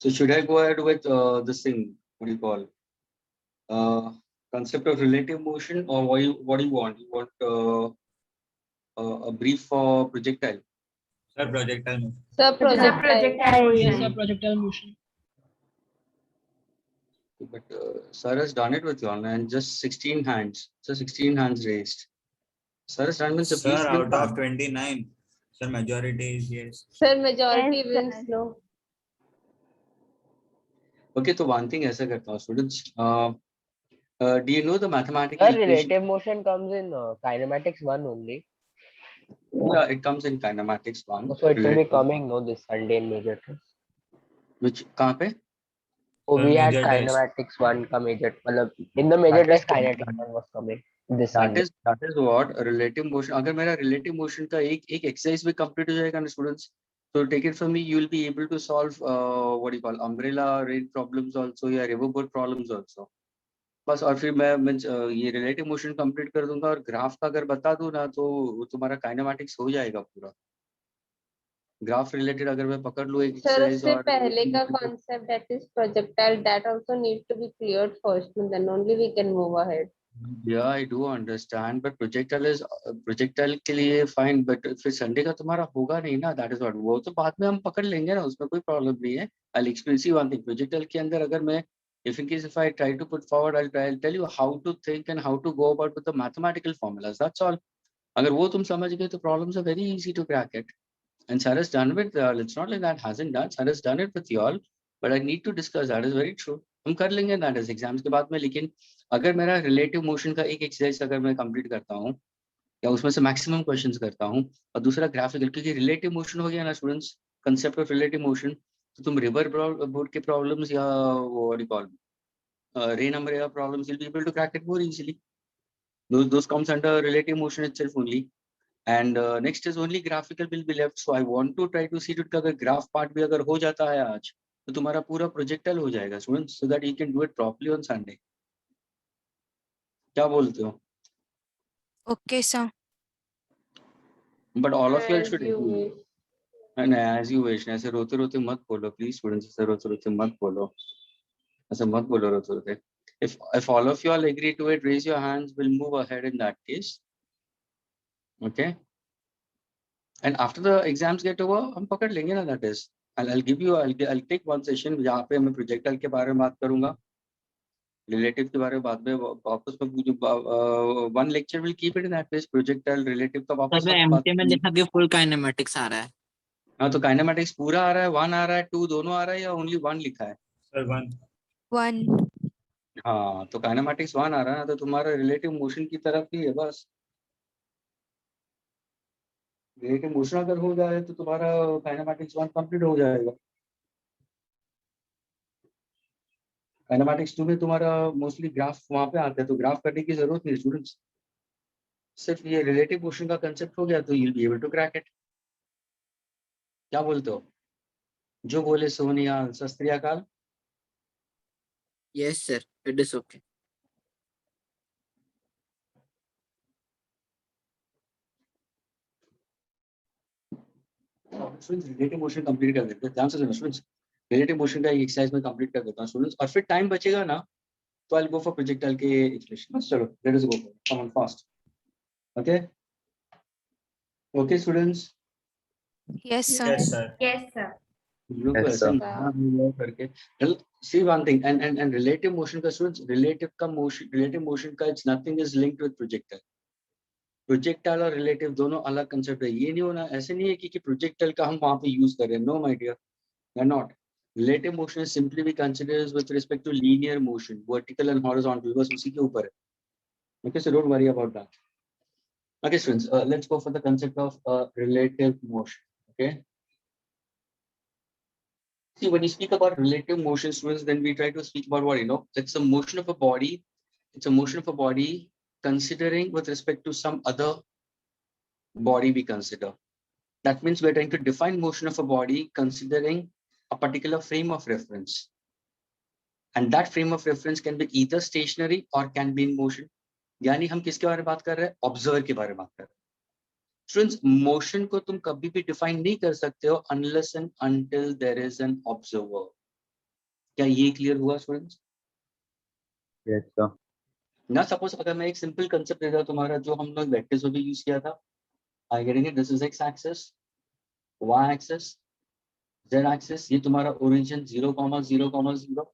So should I go ahead with this thing? What do you call? Concept of relative motion, or what do you want? You want a brief for projectile? Sir, projectile motion. Sir, projectile motion. Sir, projectile motion. But sir has done it with you all, and just 16 hands. So 16 hands raised. Sir has done it. So Sir, please out give of back. 29. Sir, majority is yes. Sir, majority Yes, wins, sir. no. Okay, so one thing ऐसा करता हूँ students. Do you know the mathematical Sir, equation? relative motion comes in kinematics 1 only. Yeah, it comes in kinematics 1. So it will be coming no this Sunday in major test. Which कहाँ पे? So Sir, we had major test. kinematics 1 का major मतलब in the major That is test kinetics 1 was coming this that Sunday. is what relative motion. अगर मेरा relative motion का एक exercise भी complete हो जाएगा ना students, so take it from me, you will be able to solve what do you call umbrella rate problems also या riverboat problems also. बस और फिर मैं ये relative motion complete कर दूंगा और ग्राफ का अगर बता दूं ना तो तुम्हारा kinematics हो जाएगा पूरा. ग्राफ रिलेटेड अगर मैं पकड़ लूं एक Sir, exercise उससे और पहले का concept that is projectile, that also needs to be cleared first, and then only we can move ahead. Yeah, I do understand, but projectile के लिए fine, but फिर संडे का तुम्हारा होगा नहीं ना, that is what. वो तो बाद में हम पकड़ लेंगे ना, उसमें कोई problem नहीं है. I'll explain you one thing. Projectile के अंदर अगर मैं if I try to put forward, I'll tell you how to think and how to go about with the mathematical formulas. That's all. अगर वो तुम समझ गए तो problems are very easy to crack it. And Sir has done it. It's not like that hasn't done. Sir has done it with you all, but I need to discuss. That is very true. हम कर लेंगे that is exams के बाद में. लेकिन अगर मेरा relative motion का एक exercise अगर मैं complete करता हूँ या उसमें से maximum questions करता हूँ और दूसरा graphical, क्योंकि relative motion हो गया ना students, concept of relative motion, तो तुम river boat के problems या what do you call rain umbrella problems, you'll be able to crack it more easily. Those comes under relative motion itself only. And next is only graphical will be left. So I want to try to see that अगर graph part भी अगर हो जाता है आज तो तुम्हारा पूरा projectile हो जाएगा students, so that you can do it properly on Sunday. क्या बोलते हो? Okay, sir. But all of you As should you agree. wish. And as you wish. ऐसे रोते रोते मत बोलो please students, ऐसे रोते रोते मत बोलो, ऐसे मत बोलो रोते रोते. If all of you all agree to it, raise your hands. We'll move ahead in that case. Okay. And after the exams get over, हम पकड़ लेंगे ना. That is, I'll give you, I'll take one session जहाँ पे मैं projectile के बारे में बात करूँगा, relative के बारे में बाद में वापस में one lecture will keep it in that place. Projectile relative का वापस MT में लिखा कि full kinematics आ रहा है. हाँ तो kinematics पूरा आ रहा है, 1 आ रहा है, 2 दोनों आ रहा है या only 1 लिखा है? Sir, 1. 1. हाँ तो kinematics 1 आ रहा है ना, तो तुम्हारा relative motion की तरफ ही है बस. relative motion अगर हो जाए तो तुम्हारा kinematics 1 complete हो जाएगा. kinematics 2 में तुम्हारा मोस्टली ग्राफ वहां पे आता है, तो ग्राफ करने की जरूरत नहीं स्टूडेंट्स. सिर्फ ये रिलेटिव मोशन का कंसेप्ट हो गया तो you'll be able to crack it. क्या बोलते हो? जो बोले सोनिया, सत श्री अकाल. Yes, sir. It is okay. Students relative motion complete कर देते हैं. ध्यान से सुनो स्टूडेंट्स, रिलेटिव मोशन का एक्सरसाइज में कंप्लीट कर देता हूं स्टूडेंट्स, और फिर टाइम बचेगा ना तो I'll go for projectile के एक्सप्लेनेशन. चलो let us go, come on fast. Okay okay students. Yes, sir. Yes, sir. Yes, sir. लोग Yes, ऐसे sir. करके see one thing, and relative motion का स्टूडेंट्स, relative motion का it's nothing is linked with projectile. Projectile और relative दोनों अलग concept है. ये नहीं होना, ऐसे नहीं है कि प्रोजेक्टाइल का हम वहां पे यूज कर रहे हैं. No my dear, they are not. Relative motion is simply we consider with respect to linear motion, vertical and horizontal, बस उसी के ऊपर है. Okay, so don't worry about that. Okay students, let's go for the concept of relative motion. Okay, see when you speak about relative motion students, then we try to speak about what, it's a motion of a body. It's a motion of a body considering with respect to some other body we consider. That means we're trying to define motion of a body considering a particular frame of reference. And that frame of reference can be either stationary or can be in motion. यानी हम किसके बारे में बात कर रहे हैं? Observer के बारे में बात कर रहे हैं. Students, मोशन को तुम कभी भी डिफाइन नहीं कर सकते हो unless and until there is an observer. क्या ये क्लियर हुआ स्टूडेंट्स? Yes, sir. ना सपोज अगर मैं एक सिंपल कंसेप्ट देता तुम्हारा जो हम लोग वेक्टर्स में भी यूज किया था, I getting it? This is X axis, Y axis, Z axis, ये तुम्हारा origin 0,0,0.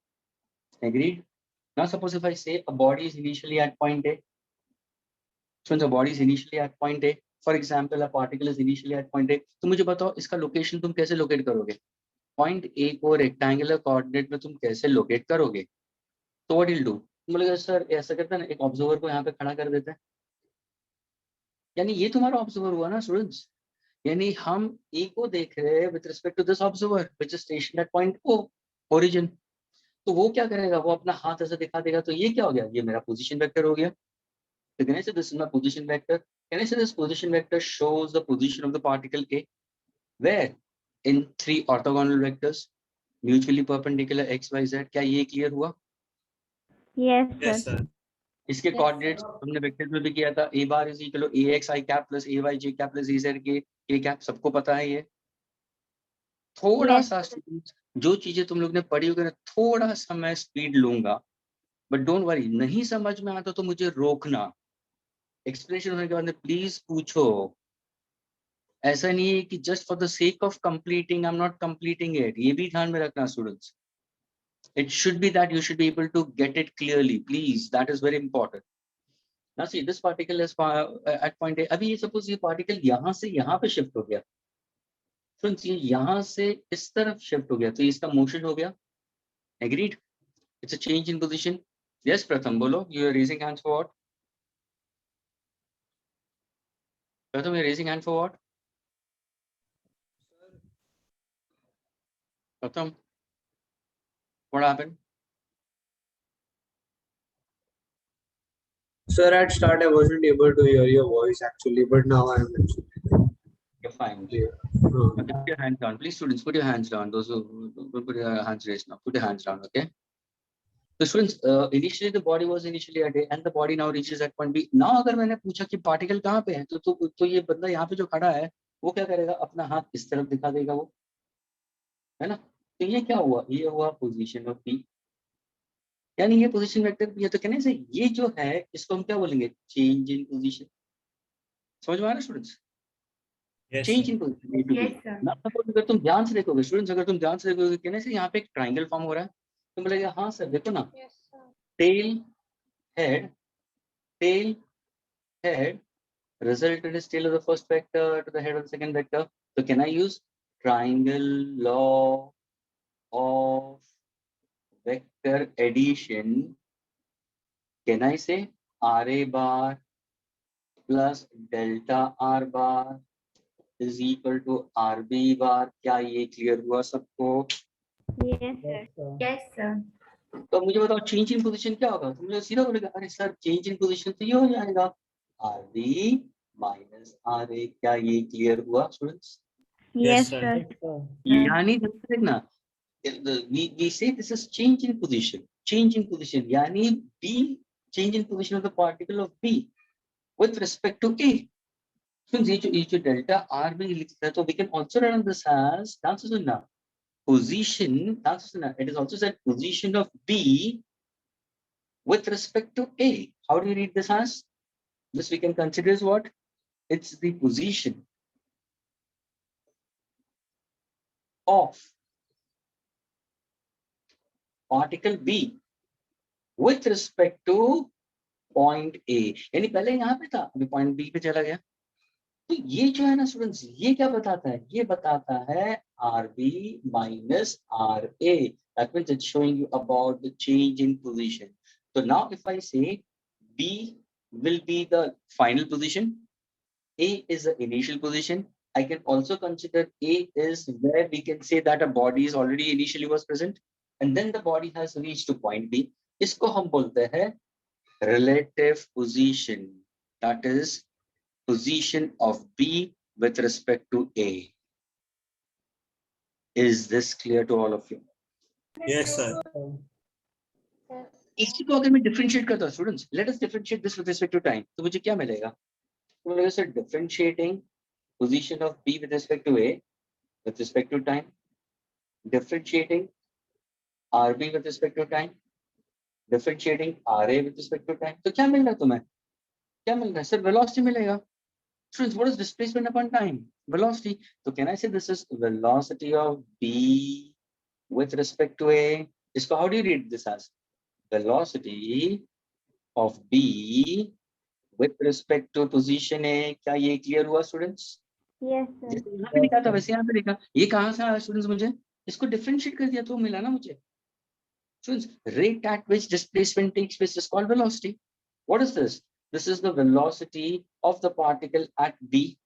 Agreed? Now suppose if I say a body is initially at point A, so the body is initially at point A, for example a particle is initially at point A, तो मुझे बताओ इसका location तुम कैसे locate करोगे? Point A को rectangular coordinate में तुम कैसे लोकेट करोगे? तो व्हाट विल डू, तुम बोलोगे सर ऐसा करते हैं ना, एक ऑब्जर्वर को यहाँ पे खड़ा कर देते हैं, यानी ये तुम्हारा ऑब्जर्वर हुआ ना स्टूडेंट्स, यानी हम ए को देख रहे हैं with respect to this observer which is stationed at point O, origin. तो वो क्या करेगा, वो अपना हाथ ऐसे दिखा देगा, तो ये क्या हो गया, ये मेरा पोजीशन वेक्टर हो गया। So can I say this is my position vector? Can I say this position vector shows the position of the particle A? Where? In 3 orthogonal vectors, mutually perpendicular x, y, z. क्या ये clear हुआ? Yes, Yes, sir. sir. इसके Yes, coordinates हमने vectors में भी किया था, a bar is equal to ax I cap plus ay j cap plus az k cap, सबको पता है ये। थोड़ा Yes, सा students, जो चीजें तुम लोग ने पढ़ी होगी ना, थोड़ा सा मैं स्पीड लूंगा, बट डोंट वरी, नहीं समझ में आता तो मुझे रोकना, एक्सप्लेनेशन होने के बाद में प्लीज पूछो। ऐसा नहीं है कि just for the sake of completing I am not completing it, ये भी ध्यान में रखना students. It should be that you should be able to get it clearly, please, that is very important. Now see this particle is at point A, अभी ये suppose ये particle यहाँ से यहाँ पे शिफ्ट हो गया, फ्रेंड्स ये यहाँ से इस तरफ शिफ्ट हो गया, तो इसका मोशन हो गया। Agreed? It's a change in position. Yes Pratham बोलो, you are raising hands for what? Pratham, you are raising hand for what? Pratham, what happened? Sir, at start I wasn't able to hear your voice actually, but now I am actually You're fine. clear. Okay, put your hands down. Please, students, put your hands down. Those who don't put your hands raised now, put your hands down, okay? So students, initially the body was initially at A and the body now reaches at point B. Now अगर मैंने पूछा कि particle कहाँ पे है, तो ये बंदा यहाँ पे जो खड़ा है, वो क्या करेगा, अपना हाथ इस तरफ दिखा देगा वो, है ना? तो ये क्या हुआ, ये हुआ पोजीशन ऑफ P, यानी ये पोजीशन वेक्टर भी है। तो कहने से ये जो है इसको हम क्या बोलेंगे, चेंज इन पोजीशन। समझ में आ रहा है स्टूडेंट्स? Yes, change sir. इन पोजीशन। yes, sir. ना अगर तुम ध्यान से देखोगे स्टूडेंट्स, अगर तुम ध्यान से देखोगे कहने से यहाँ पे एक ट्राइंगल फॉर्म हो रहा है, तुम बोलेगा हाँ सर देखो ना, Yes, sir. Tail head, tail head resulted is tail of the first vector to the head of the second vector. So can I use triangle law of vector addition? Can I say RA bar plus delta R bar is equal to RB bar? क्या ये clear हुआ सबको? Yes, sir. Yes, sir. तो मुझे बताओ change in position क्या होगा, तो मुझे सीधा बोलेगा अरे सर चेंज इन पोजीशन तो ये हो जाएगा RB माइनस RA। क्या ये क्लियर हुआ स्टूडेंट्स? Yes, sir. यानी देखना, we say this is change in position, change in position, यानी B, change in position of the particle of B with respect to A. So ये जो delta R में लिखता है, तो we can also write this as, ध्यान से सुनना, position, ध्यान से सुनना, it is also said position of B with respect to A. How do you read this as? This we can consider as what? It's the position of particle B with respect to point A, यानी पहले यहाँ पे था, अभी point B पे चला गया। तो ये जो है ना स्टूडेंट्स, ये क्या बताता है, ये बताता है RB minus RA. That means it's showing you about the change in position. So now if I say B will be the final position, A is the initial position, I can also consider A is where we can say that a body is already initially was present and then the body has reached to point B. इसको हम बोलते हैं relative position, that is position of B with respect to A. Is this clear to all of you? Yes, sir. Yes. इसी को अगर मैं differentiate करता हूँ students, let us differentiate this with respect to time, तो मुझे क्या मिलेगा, तो मिलेगा sir differentiating position of B with respect to A with respect to time, differentiating RB with respect to time, differentiating RA with respect to time. तो क्या मिल रहा है तुम्हें? क्या मिल रहा है? Sir, velocity मिलेगा. Students, what is displacement upon time? Velocity. So can I say this is velocity of B with respect to A? इसको how do you read this as? Velocity of B with respect to position A. क्या ये clear हुआ students? Yes, sir. जैसे यहाँ पे लिखा था वैसे यहाँ पे लिखा. ये कहाँ से आया students मुझे? इसको differentiate कर दिया तो मिला ना मुझे. Students, rate at which displacement takes place is called velocity. What is this? This is the velocity of the particle at B.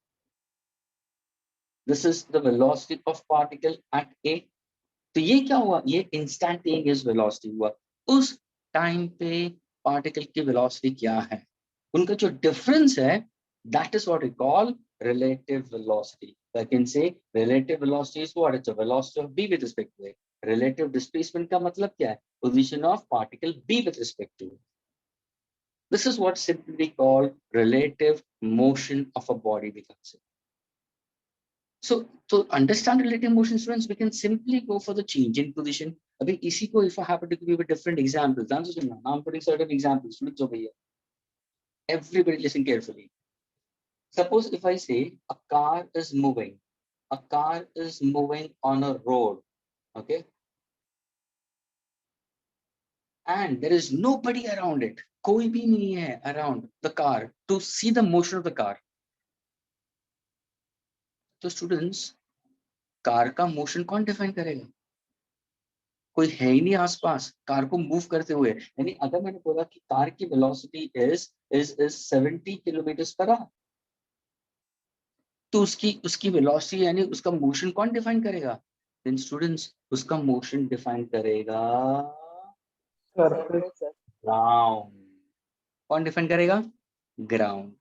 This is the velocity of particle at A. तो ये क्या हुआ? ये instantaneous velocity हुआ. उस time पे particle की velocity क्या है? उनका जो difference है, that is what we call relative velocity. So I can say relative velocity is what? It's a velocity of B with respect to A. Relative displacement का मतलब क्या है? Position of particle B with respect to A. This is what simply called relative motion of a body becomes. So to understand relative motion, students, we can simply go for the change in position. अभी इसी को if I happen to give you a different example, I'm putting certain examples. Students over here. Everybody listen carefully. Suppose if I say a car is moving on a road, okay? And there is nobody around it. कोई भी नहीं है around the car to see the motion of the car. तो students, car का motion कौन define करेगा? कोई है ही नहीं आसपास कार को मूव करते हुए. यानी अगर मैंने बोला कि कार की velocity is 70 kilometre per our, तो उसकी वेलोसिटी यानी उसका मोशन कौन डिफाइन करेगा? देन स्टूडेंट्स, उसका मोशन डिफाइन करेगा ग्राउंड. कौन डिफाइन करेगा? Ground.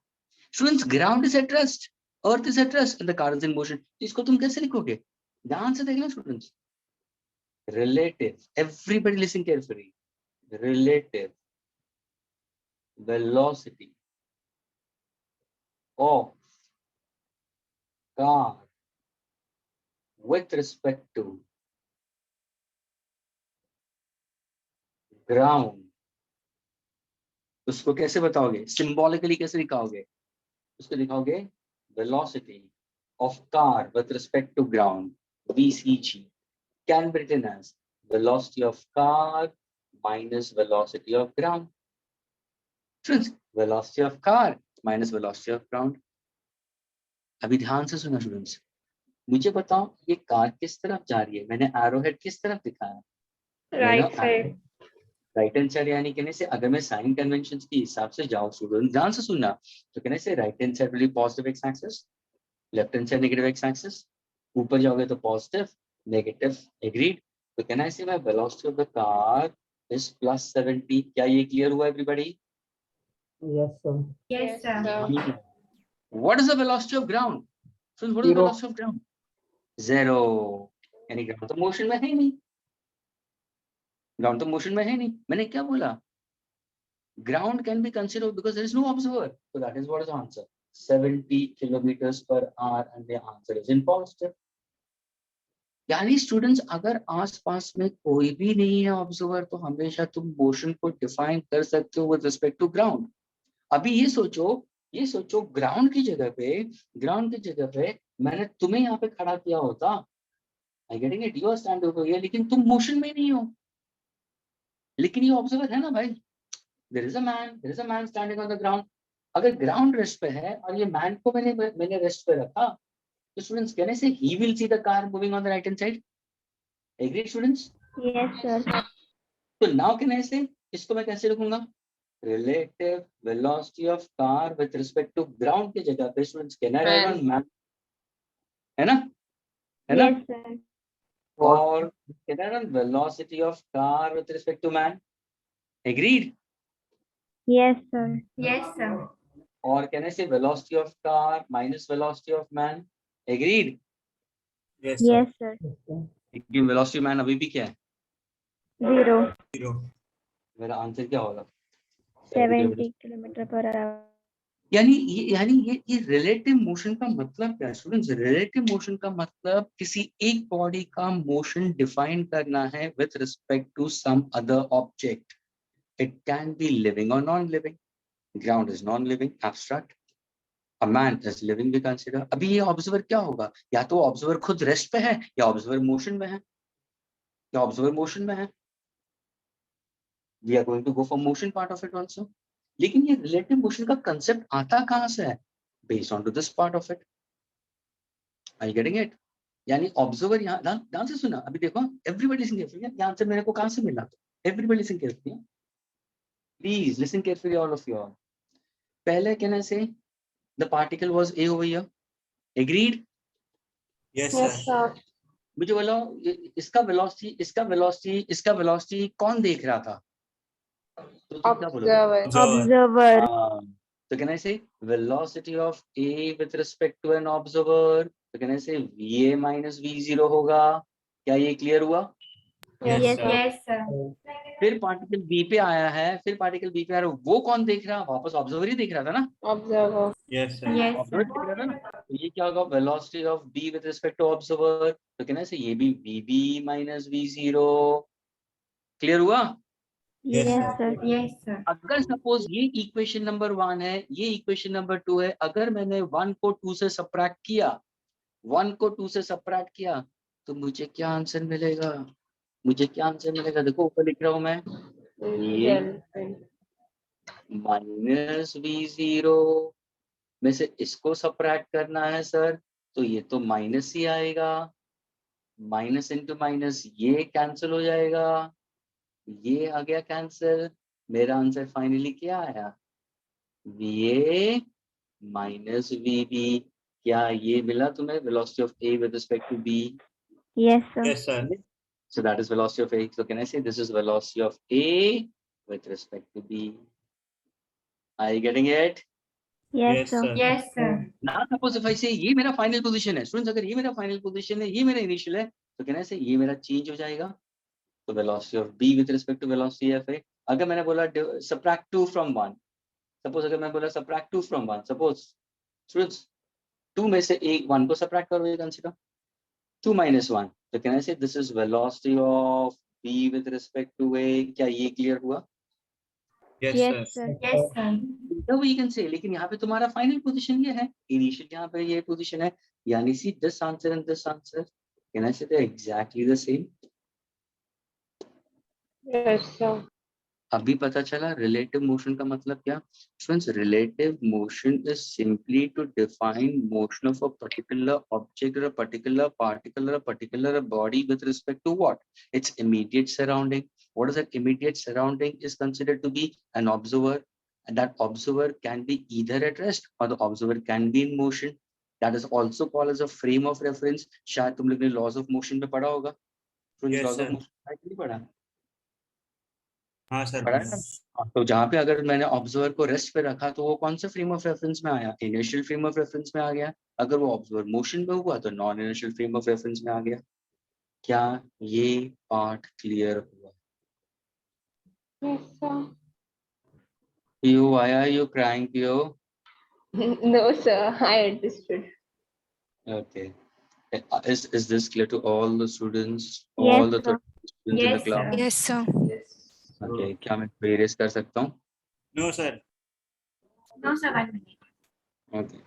Students, ground is at rest, earth is at rest and the car is in motion. इसको तुम कैसे लिखोगे? ध्यान से देखना students. Relative, everybody listen carefully. Relative velocity of car with respect to ground. उसको कैसे बताओगे? Symbolically कैसे दिखाओगे? उसको दिखाओगे velocity of car with respect to ground, VCG, can be written as velocity of car minus velocity of ground. Students, velocity of car minus velocity of ground. अभी ध्यान से सुना स्टूडेंट्स. मुझे बताओ ये कार किस तरफ जा रही है? मैंने एरो हेड किस तरफ दिखाया? Right side. Right hand side. यानी कहने से अगर मैं साइन कन्वेंशन के हिसाब से जाऊं स्टूडेंट, ध्यान से सुनना, तो कहने से right hand side will be positive x axis, left hand side negative x axis. ऊपर जाओगे तो positive, negative. Agreed? So can I say my velocity of the car is plus 70? क्या ये clear हुआ everybody? Yes, sir. Yes, sir. What is the velocity of ground? So what is the velocity of ground? 0. यानी ground तो motion में है ही नहीं. Ground तो motion में है नहीं. मैंने क्या बोला? Ground can be considered because there is no observer. So that is what is the answer. 70 kilometers per hour and the answer is in positive. यानी स्टूडेंट्स, अगर आसपास में कोई भी नहीं है ऑब्जर्वर, तो हमेशा तुम मोशन को डिफाइन कर सकते हो विद रिस्पेक्ट टू ग्राउंड. अभी ये सोचो ग्राउंड की जगह पे मैंने तुम्हें यहाँ पे खड़ा किया होता. I getting it? You are standing over here, लेकिन तुम मोशन में नहीं हो. लेकिन ये ऑब्जर्वर है ना भाई. There is a man standing on the ground. अगर ग्राउंड रेस्ट पे है और ये मैन को मैंने रेस्ट पे रखा, तो students, can I say he will see the car moving on the right hand side? Agree students? Yes, sir. So now can I say, इसको मैं कैसे लिखूंगा? Relative velocity of car with respect to ground की जगह पे students, can I write on man? है ना? Yes, sir. और can I write velocity of car with respect to man? Agreed? Yes, sir. Yes, sir. Or can I say velocity of car minus velocity of man? Agreed? Yes, Yes, sir. लेकिन velocity of man अभी भी क्या है? 0. 0. मेरा answer क्या होगा? 70 kilometer per hour. यानी ये रिलेटिव मोशन का मतलब क्या है स्टूडेंट्स? रिलेटिव मोशन का मतलब किसी एक बॉडी का मोशन डिफाइन करना है with respect to some other object. It can be living और non living. Ground is non living, abstract. A man is living भी कंसिडर. अभी ये ऑब्जर्वर क्या होगा? या तो ऑब्जर्वर खुद रेस्ट पे है, या ऑब्जर्वर मोशन में है, या ऑब्जर्वर मोशन में है. We are going to go for motion part of it also. लेकिन ये रिलेटिव मोशन का कंसेप्ट आता कहाँ से है? Based on to this part of it. Are you getting it? यानी ऑब्जर्वर यहाँ ध्यान से सुना. अभी देखो, एवरीबॉडी लिसन केयरफुली. ये आंसर मेरे को कहाँ से मिला? Everybody listen carefully. Please listen carefully all of you all. पहले can I say the particle was A over here. Agreed? Yes, Yes, sir. sir. मुझे बोलो, इसका वेलोसिटी, इसका वेलोसिटी कौन देख रहा था? तो तुम क्या बोलोगे? Observer. Observer. हाँ. So can I say velocity of A with respect to an observer? So can I say VA minus V0 होगा? क्या ये क्लियर हुआ? Yes, sir. Yes, sir. फिर पार्टिकल B पे आया है, वो कौन देख रहा है? वापस ऑब्जर्वर ही देख रहा था ना. Observer. Yes, sir. Yes, observer sir. देख रहा था ना. तो ये क्या होगा? Velocity of B with respect to observer. तो कैन आई से ये भी VB minus V0. क्लियर हुआ? Yes, sir. Yes, sir. अगर सपोज ये इक्वेशन नंबर 1 है, ये इक्वेशन नंबर 2 है, अगर मैंने 1 को 2 से सब्ट्रैक्ट किया, 1 को 2 से सब्ट्रैक्ट किया, तो मुझे क्या आंसर मिलेगा? देखो ऊपर लिख रहा हूं मैं, ये माइनस V0 में से इसको सब्ट्रैक्ट करना है सर, तो ये तो माइनस ही आएगा. माइनस इंटू माइनस ये कैंसिल हो जाएगा, ये आ गया कैंसिल. मेरा आंसर फाइनली क्या आया? VA minus VB. क्या ये मिला तुम्हें? Velocity of A with respect to B. Yes, sir. Yes, sir. So that is velocity of A. So can I say this is velocity of A with respect to B? Are you getting it? Yes, sir. Yes, sir. Now suppose if I say ये मेरा final position है. Students, अगर ये मेरा final position है, ये मेरा initial है, तो can I say ये मेरा change हो जाएगा? तो velocity of B with respect to velocity of A. अगर मैंने बोला subtract 2 from 1. Suppose अगर मैं बोला subtract 2 from 1. Suppose students 2 में से 1 को subtract करो, ये consider 2 minus 1. So can I say this is velocity of B with respect to A? क्या ये clear हुआ? Yes, Yes, sir. sir. Yes, sir. No, we can say, लेकिन यहाँ पे तुम्हारा final position ये है, initial यहाँ पे ये position है, यानी see this answer and this answer, can I say they're exactly the same? Yes, sir. अभी पता चला relative motion का मतलब क्या? Friends, relative motion is simply to define motion of a particular object or a particular particle or a particular body with respect to what? Its immediate surrounding. What is that immediate surrounding? Is considered to be an observer, and that observer can be either at rest or the observer can be in motion. That is also called as a frame of reference. शायद तुम लोग ने laws of motion में पढ़ा होगा. Friends, Yes, laws of sir. motion नहीं पढ़ा? हाँ सर. पढ़ा है ना? तो जहाँ पे अगर मैंने ऑब्जर्वर को रेस्ट पे रखा, तो वो कौन से फ्रेम ऑफ रेफरेंस में आया? इनिशियल फ्रेम ऑफ रेफरेंस में आ गया. अगर वो ऑब्जर्वर मोशन में हुआ, तो non inertial frame of reference में आ गया. क्या ये पार्ट क्लियर हुआ? Yes, sir. Piyu, why are you crying Piyu? No, sir. I understood. Okay. Is this clear to all the students? Yes, All the sir. 30 students in the Yes, class? sir. Yes, sir. Okay. क्या मैं erase कर सकता हूँ? No, sir. No, sir. 1 minute. Okay.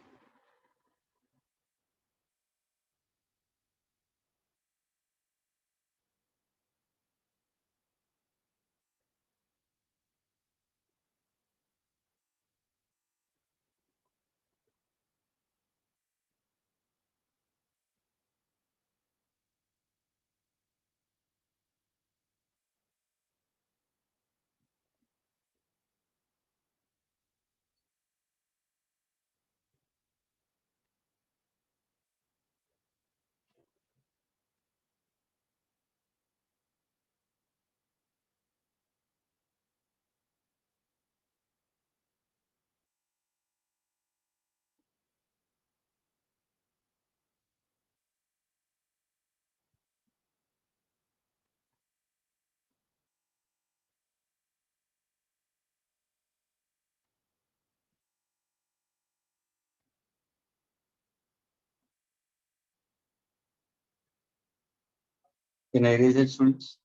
Can I erase it, students?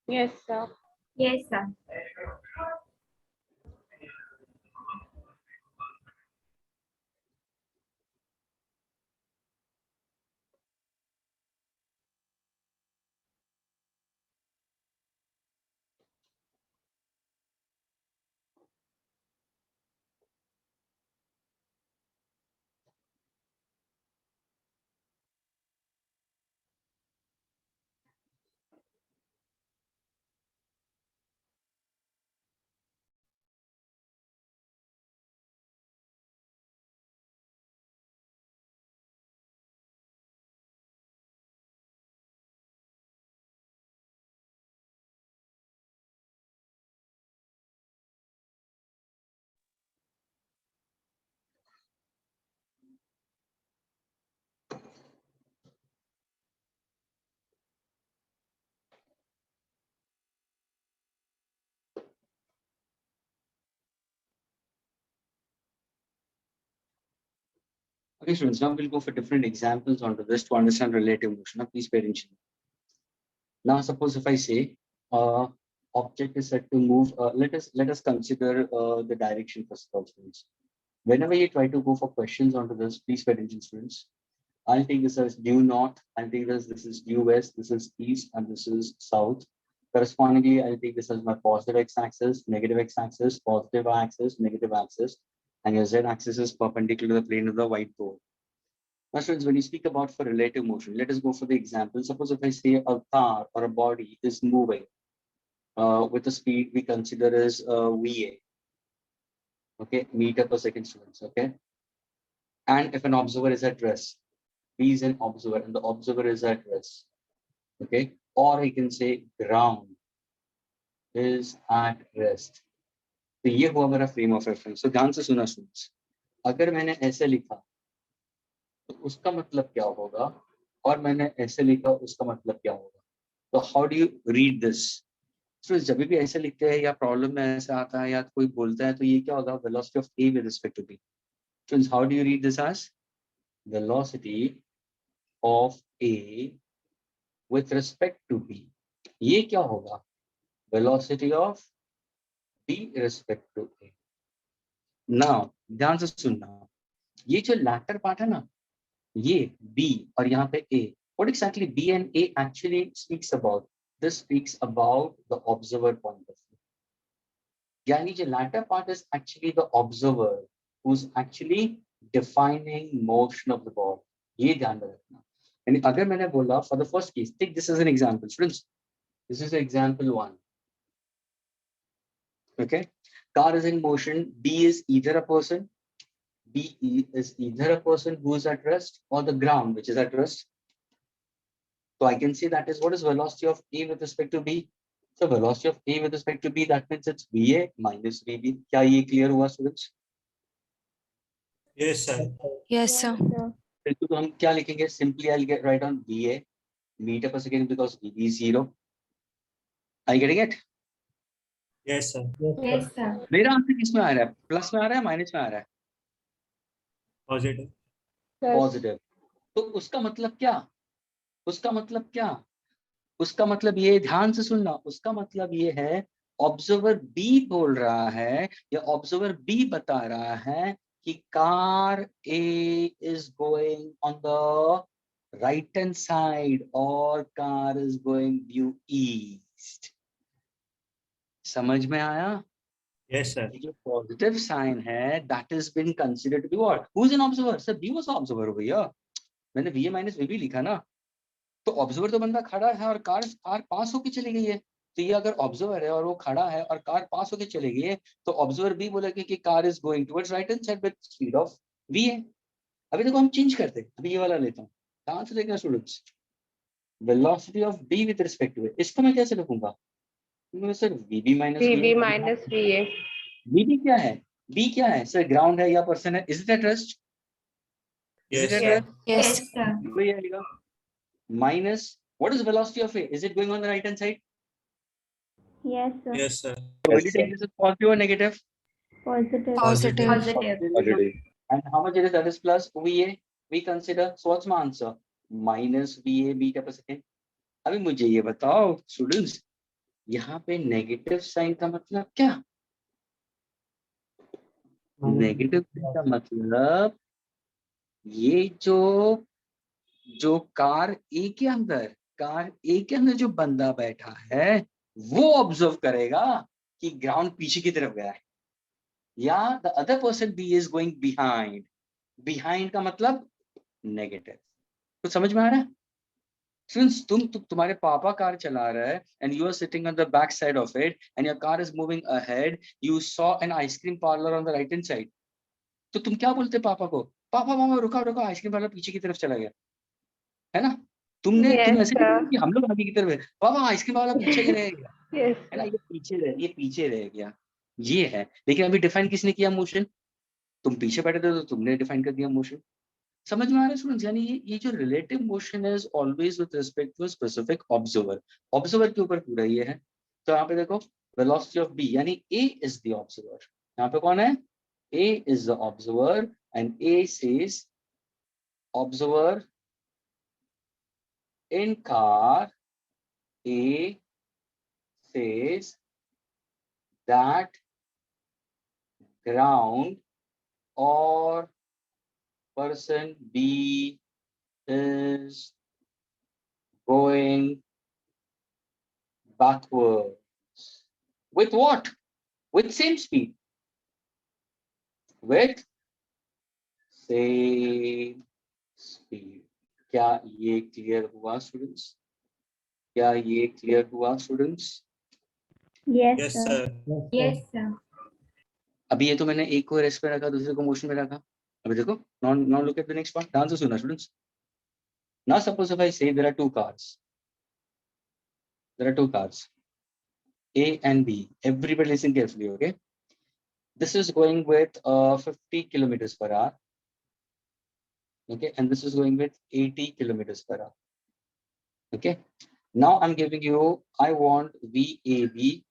Yes, sir. Yes, sir. Okay, students, now we'll go for different examples onto this to understand relative motion. Now, please pay attention. Now, suppose if I say object is said to move, let us consider the direction first of all, students. Whenever you try to go for questions onto this, please pay attention, students. I'll take this as due north, I'll take this is due west, this is east, and this is south. Correspondingly, I'll take this as my positive x-axis, negative x-axis, positive axis, negative axis, and your z-axis is perpendicular to the plane of the whiteboard. Now, students, when you speak about for relative motion, let us go for the example. Suppose if I say a car or a body is moving with a speed we consider as VA, okay, meter per second, students, okay? And if an observer is at rest, V is an observer and the observer is at rest, okay? Or I can say ground is at rest. तो ये हुआ मेरा frame of reference. तो ध्यान से सुना students, अगर मैंने ऐसे लिखा तो उसका मतलब क्या होगा, और मैंने ऐसे लिखा उसका मतलब क्या होगा. तो how do you read this? तो जब भी ऐसे लिखते हैं या प्रॉब्लम में ऐसे आता है या कोई बोलता है तो ये क्या होगा, velocity of A with respect to B. Students, how do you read this as velocity of A with respect to b. ये क्या होगा, velocity of b respect to a. now ध्यान से सुनना, ये जो latter part है ना, ये b और यहाँ पे a, what exactly b and a actually speaks about? This speaks about the observer point of view. यानी जो latter part is actually the observer who's actually defining motion of the ball. ये ध्यान में रखना. And अगर मैंने बोला for the first case, take this as an example, students. This is example 1. Okay, car is in motion. B is either a person. B is either a person who is at rest or the ground which is at rest. So I can say that is what is velocity of A with respect to B. So velocity of A with respect to B, that means it's VA minus VB. क्या ये clear हुआ students? Yes, sir. Yes, sir. तो हम क्या लिखेंगे? Simply I'll get write down VA meter per second because VB is 0. Are you getting it? Yes, sir. Yes, sir. मेरा answer किस में आ रहा है? प्लस में आ रहा है, माइनस में आ रहा है? Positive. पॉजिटिव. तो उसका मतलब क्या? उसका मतलब क्या? उसका मतलब ये, ध्यान से सुनना, उसका मतलब ये है ऑब्जर्वर बी बोल रहा है या ऑब्जर्वर बी बता रहा है कि car A is going on the right hand side और car is going due east. समझ में आया? Yes, sir. जो पॉजिटिव साइन है that is been considered to be what? Who is an observer? Sir, B was observer भैया. मैंने VA minus VB लिखा ना, तो ऑब्जर्वर तो बंदा खड़ा है और कार पास होके चली गई है. तो ये अगर ऑब्जर्वर है और वो खड़ा है और कार पास होके चली गई है तो ऑब्जर्वर भी बोलेगा कि car is going towards right hand side with speed of VA. अभी देखो हम चेंज करते हैं, अभी ये वाला लेता हूँ. कहां से देखना students? Velocity of B with respect to A. इसको मैं कैसे लिखूंगा? Sir VB minus VB minus VA. VB क्या है? B क्या है? सर ग्राउंड है या पर्सन है? Is it at rest? Yes, Is it sir. at rest? Yes. Yes, sir. वही आएगा. Minus, what is velocity of A? Is it going on the right hand side? Yes, sir. Yes, sir. So will you take this as positive or negative? Positive. Positive. Positive. And how much it is? That is plus VA. We consider. So what's my answer? Minus VA meter per second. अभी मुझे ये बताओ students, यहाँ पे negative sign का मतलब क्या? Negative sign का मतलब ये जो कार ए के अंदर जो बंदा बैठा है वो ऑब्जर्व करेगा कि ग्राउंड पीछे की तरफ गया है, या the other person B is going behind का मतलब नेगेटिव। तो समझ में आ रहा है? Since तुम्हारे पापा कार चला रहा है and you are sitting on the back side of it and your car is moving ahead, you saw an ice cream parlor on the right hand side, तो तुम क्या बोलते पापा को? पापा मामा रुका रुका, आइसक्रीम पार्लर पीछे की तरफ चला गया, है ना? तुम Yes, ऐसे नहीं sir. बोलोगे कि हम लोग आगे की तरफ है, पापा आइसक्रीम वाला पीछे ही रह गया, Yes, है ना? ये पीछे रह गया, ये है। लेकिन अभी डिफाइन किसने किया मोशन? तुम पीछे बैठे थे तो तुमने डिफाइन कर दिया मोशन। समझ में आ रहा है स्टूडेंट्स? यानी ये जो relative motion is always with respect to specific observer के ऊपर पूरा ये है। तो यहाँ पे देखो वेलोसिटी ऑफ बी, यानी ए इज द ऑब्जर्वर। यहाँ पे कौन है? A is the observer and A says observer in car A says that ground और person B is going backwards. With what? With same speed. With same speed. क्या ये clear हुआ students? Yes, Yes, sir. sir. Yes, sir. अभी ये तो मैंने एक को रेस्ट पे रखा, दूसरे को मोशन में रखा। अभी देखो, now look at the next part. ध्यान से सुनना students. Now suppose if I say there are two cars. A and B. Everybody listen carefully, okay? This is going with 50 kilometers per hour. Okay, and this is going with 80 kilometers per hour. Okay, now I'm giving you, I want VAB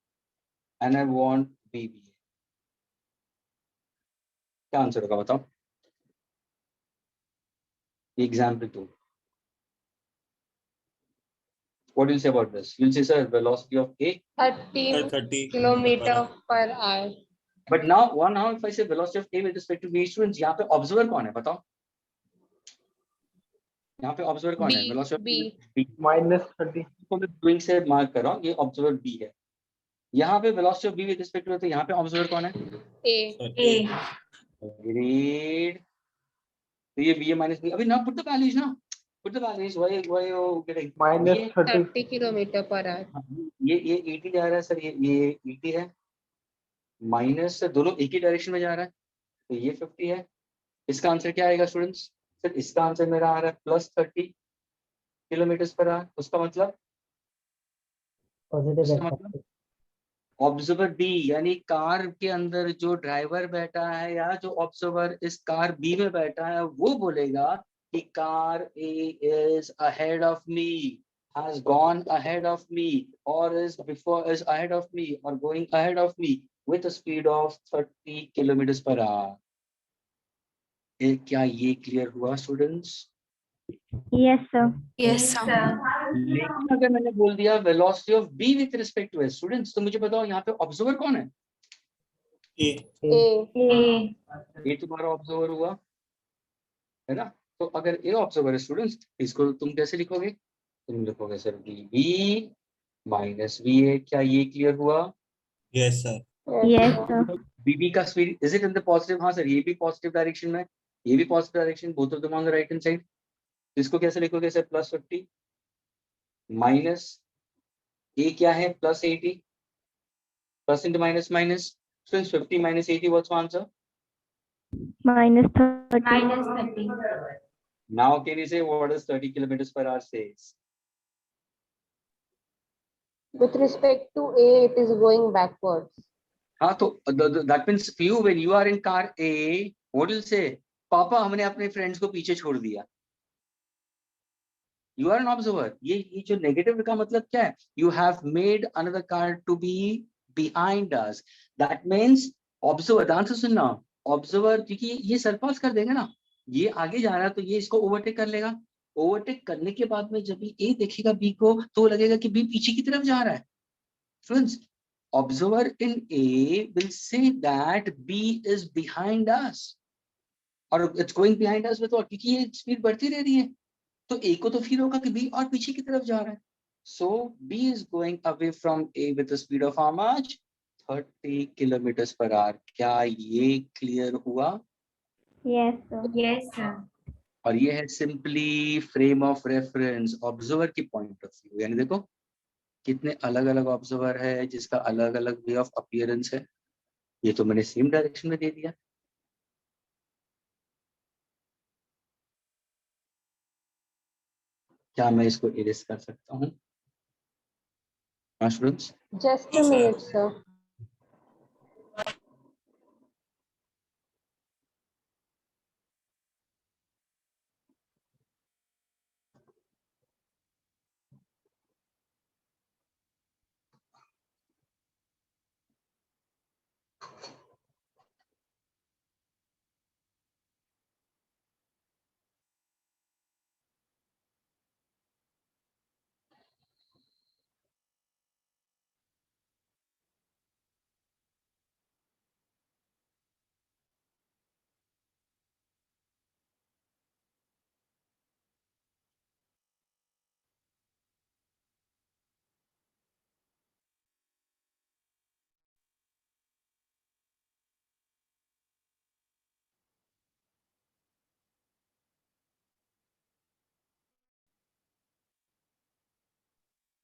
and I want BBA. क्या answer होगा बताओ? Example 2. What do you say about this? You'll say, sir, velocity of A. 30 30 kilometer per hour. But now if I say velocity of A with respect to B, students, यहाँ पे observer कौन है बताओ? यहाँ पे observer कौन है? Velocity of B. -30. तो मैं doing से मार्क कर रहा हूँ, ये observer B है। यहाँ पे velocity of B with respect to, तो यहाँ पे observer कौन है? A. Great. तो ये B minus B. अभी now put the values ना. Put the values. Why you getting? -30. 30 kilometer per hour. ये 80 जा रहा है सर, ये 80 है। माइनस दोनों एक ही डायरेक्शन में जा रहा है, तो ये 50 है। इसका आंसर क्या आएगा स्टूडेंट्स? सर इसका आंसर मेरा आ रहा है +30 किलोमीटर पर आवर। उसका मतलब ऑब्जर्वर बी, यानी कार के अंदर जो ड्राइवर बैठा है या जो ऑब्जर्वर इस कार बी में बैठा है वो बोलेगा कि car A is ahead of me, has gone ahead of me or is ahead of me or going ahead of me with a speed of 30 kilometers per hour. क्या ये clear हुआ students? Yes, sir. Yes, sir. लेकिन अगर मैंने बोल दिया velocity of B with respect to students, तो मुझे बताओ यहाँ पे ऑब्जर्वर कौन है? A. A. ये तुम्हारा ऑब्जर्वर हुआ है ना? तो अगर ए ऑब्जर्वर है स्टूडेंट्स, इसको तुम कैसे लिखोगे? तुम लिखोगे sir B minus V A. क्या ये क्लियर हुआ? Yes, sir. Yes, sir. बीबी का speed is it in the positive? हाँ सर, ये भी पॉजिटिव डायरेक्शन में, ये भी positive direction, both of them on the right hand side. इसको कैसे लिखोगे सर? +50 माइनस ए क्या है? +80, plus into minus minus. Since 50 minus 80, what's the answer? -30. Now can you say what does 30 kilometers per hour says? With respect to A, it is going backwards. हाँ, तो that means you when you are in car A, what will say? पापा हमने अपने friends को पीछे छोड़ दिया। You are an observer. ये जो नेगेटिव का मतलब क्या है? You have made another car to be behind us. That means observer, ध्यान से सुनना, observer क्योंकि ये सरपास कर देंगे ना, ये आगे जा रहा है तो ये इसको ओवरटेक कर लेगा, ओवरटेक करने के बाद में जब ए देखेगा बी को तो लगेगा कि बी पीछे की तरफ जा रहा है. Friends, observer in A will say that B is behind us, और it's going behind us with what, क्योंकि ये स्पीड बढ़ती रह रही है, तो ए को तो फील होगा कि बी और पीछे की तरफ जा रहा है. So B is going away from A with the speed of how much, 30 kilometre per hour. क्या ये क्लियर हुआ? Yes, sir. Yes, sir. और ये है simply frame of reference, observer की पॉइंट ऑफ व्यू. यानी देखो कितने अलग अलग ऑब्जर्वर है जिसका अलग अलग वे ऑफ अपीयरेंस है. ये तो मैंने सेम डायरेक्शन में दे दिया. क्या मैं इसको इरेज कर सकता हूँ? Students, Just a Yes, sir. minute, sir.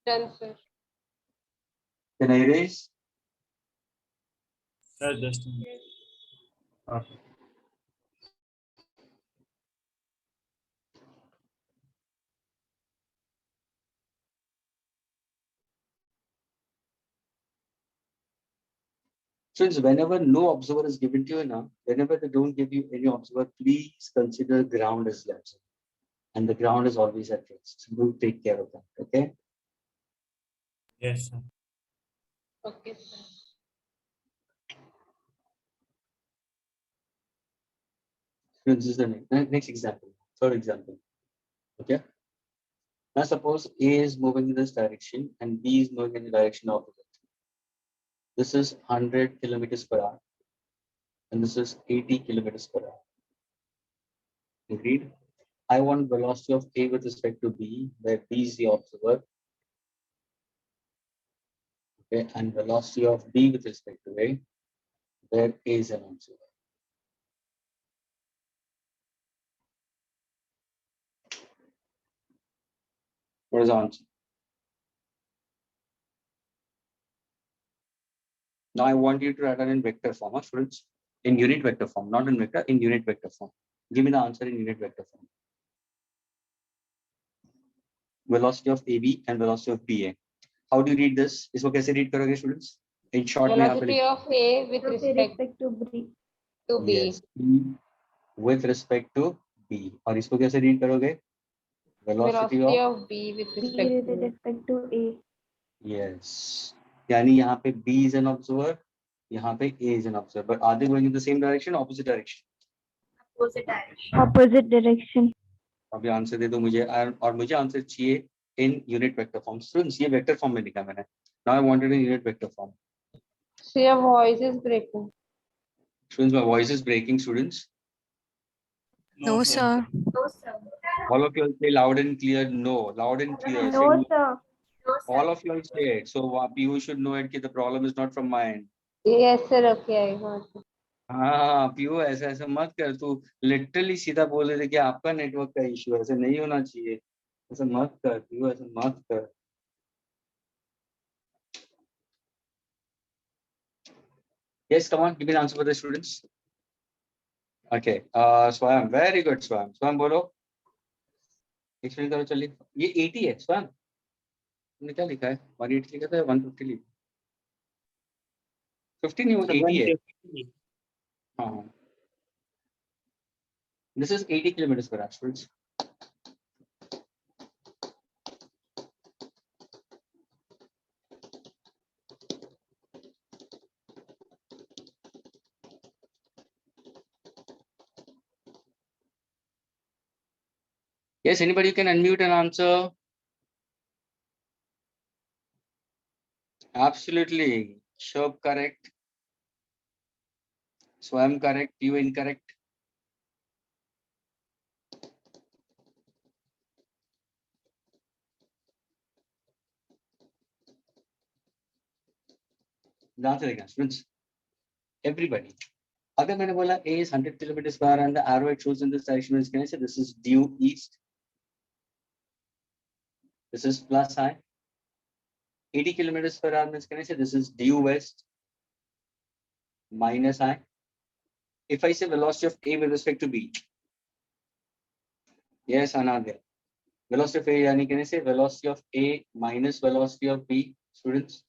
Done, sir. can I erase? Sir, just a minute. Okay. Since whenever no observer is given to you now, whenever they don't give you any observer, please consider ground as left. And the ground is always at rest. So do take care of that. Okay. Yes, sir. Okay, sir. This is the next example. Third example. Okay. Now suppose A is moving in this direction and B is moving in the direction opposite. This is 100 kilometers per hour and this is 80 kilometers per hour. Agreed? I want velocity of A with respect to B, where B is the observer. Okay, and velocity of B with respect to A, where A is an observer. What is the answer? Now I want you to write it in vector form, students. In unit vector form, not in vector, in unit vector form. Give me the answer in unit vector form. Velocity of AB and velocity of BA. How do you read this? इसको कैसे read करोगे students? In short, में यहाँ पे Velocity of A with respect to B. to B. yes, E with respect to B. और इसको कैसे read करोगे? Velocity Velocity of of B with B respect with to A. respect to A. yes. यानी यहाँ पे B is an observer, यहाँ पे A is an observer, but are they going in the same direction, opposite direction? Opposite direction. अभी answer दे दो मुझे, और मुझे आंसर चाहिए in unit vector form. Students, ये vector form में लिखा मैंने. Now I want it in unit vector form. So your voice is breaking. Students, my voice is breaking. Students, No, sir. all of you all say loud and clear. No, loud and clear. Say No, sir. all of you all say it. So you should know it. The problem is not from my end. Yes, sir. Okay, I got it. हाँ PU ऐसा ऐसा मत कर. तू literally सीधा बोल रहे थे कि आपका नेटवर्क का इश्यू, ऐसे नहीं होना चाहिए. ऐसा मत कर पीयू, ऐसा मत कर. Yes, come on, give me the answer for the students. Okay, Swam, very good Swam. Swam बोलो. एक्सप्लेन करो चलिए. ये 80 है Swam. तुमने क्या लिखा है? 180 लिखा था या 150 लिखा? 50 नहीं, वो 80 है. हाँ. This is 80 kilometers per hour, students. Yes, anybody can unmute and answer. Absolutely. Shob correct. Swam correct. You incorrect. The answer again, students. Everybody. अगर मैंने बोला A is 100 kilometers per hour and the arrow it shows in this direction means can I say this is due east? This is plus I. 80 kilometers per hour means can I say this is due west? Minus I. If I say velocity of A with respect to B. Yes, Anandya. Velocity of A, yani can I say velocity of A minus velocity of B, students?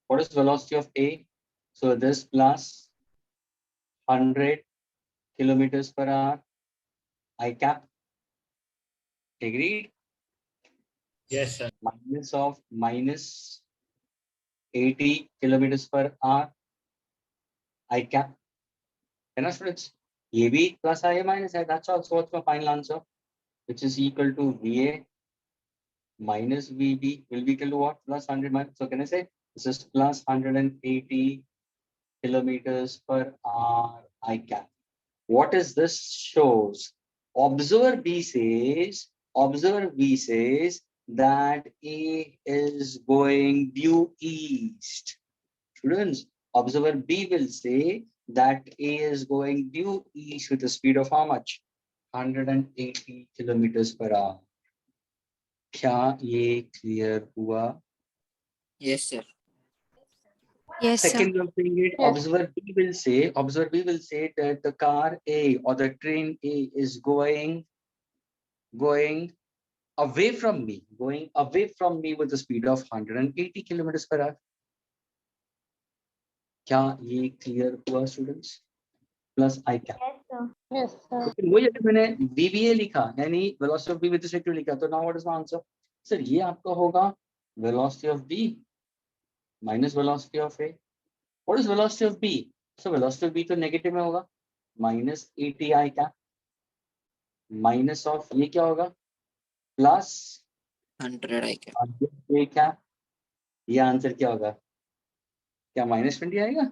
What is velocity of A? So this plus 100 kilometers per hour, I cap. Agreed? Yes, sir. Minus of minus 80 kilometers per hour, I cap. है ना students? ये भी plus I minus I. That's also what's my final answer, which is equal to VA minus VB will be equal to what? Plus 100 minus. So can I say this is plus 180 kilometers per hour I cap. What is this shows? Observer B says that A is going due east. Students, observer B will say that A is going due east with a speed of how much? 180 kilometers per hour. क्या ये clear हुआ? Yes, sir. Yes, sir. Second, you're saying it. Yes. Observer B will say that the car A or the train A is going away from me with the speed of 180 kilometers per hour. क्या ये clear हुआ, students? Plus I cap. Yes, sir. Yes, sir. लेकिन वही अगर मैंने VBA लिखा यानी velocity of B with respect to लिखा तो now what is the answer? Sir, ये आपका होगा velocity of B minus velocity of A. What is velocity of B? So velocity of B तो negative में होगा minus 80 I cap minus of ये क्या होगा plus 100 I cap. A cap. ये आंसर क्या होगा? क्या -20 आएगा?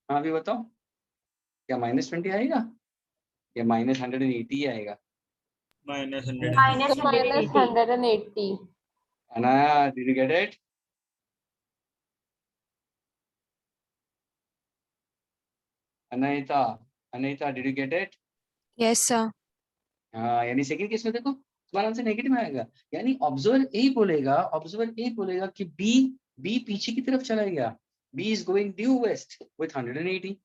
हाँ भी बताओ, क्या -20 आएगा या -180 आएगा? Minus 100. Minus So minus 180. Anaya, did you get it? Anita, did you get it? Yes, sir. हाँ, यानी सेकंड केस में देखो तुम्हारा आंसर नेगेटिव में आएगा, यानी ऑब्जर्वर ए बोलेगा कि बी पीछे की तरफ चला गया, B is going due west with 180.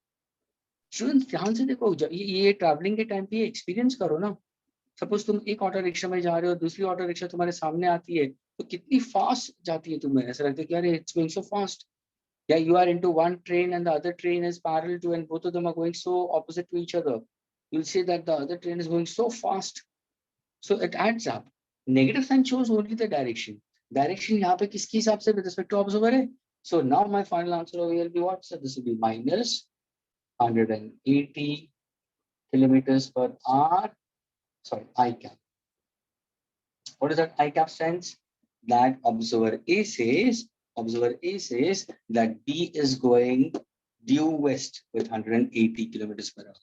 Students ध्यान से देखो, ये ट्रैवलिंग के टाइम पे एक्सपीरियंस करो ना. सपोज तुम एक ऑटो रिक्शा में जा रहे हो, दूसरी ऑटो रिक्शा तुम्हारे सामने आती है तो कितनी फास्ट जाती है, तुम्हें ऐसा लगता है कि अरे इट्स गोइंग सो फास्ट. या you are into one train and the other train is parallel to and both of them are going so opposite to each other. You'll see that the other train is going so fast, so it adds up. Negative sign shows only the direction. Direction यहाँ पे किसके हिसाब से with respect to observer है? So now my final answer over here will be what? So this will be minus 180 kilometers per hour. Sorry, I cap. What is that I cap stands? That observer A says that B is going due west with 180 kilometers per hour.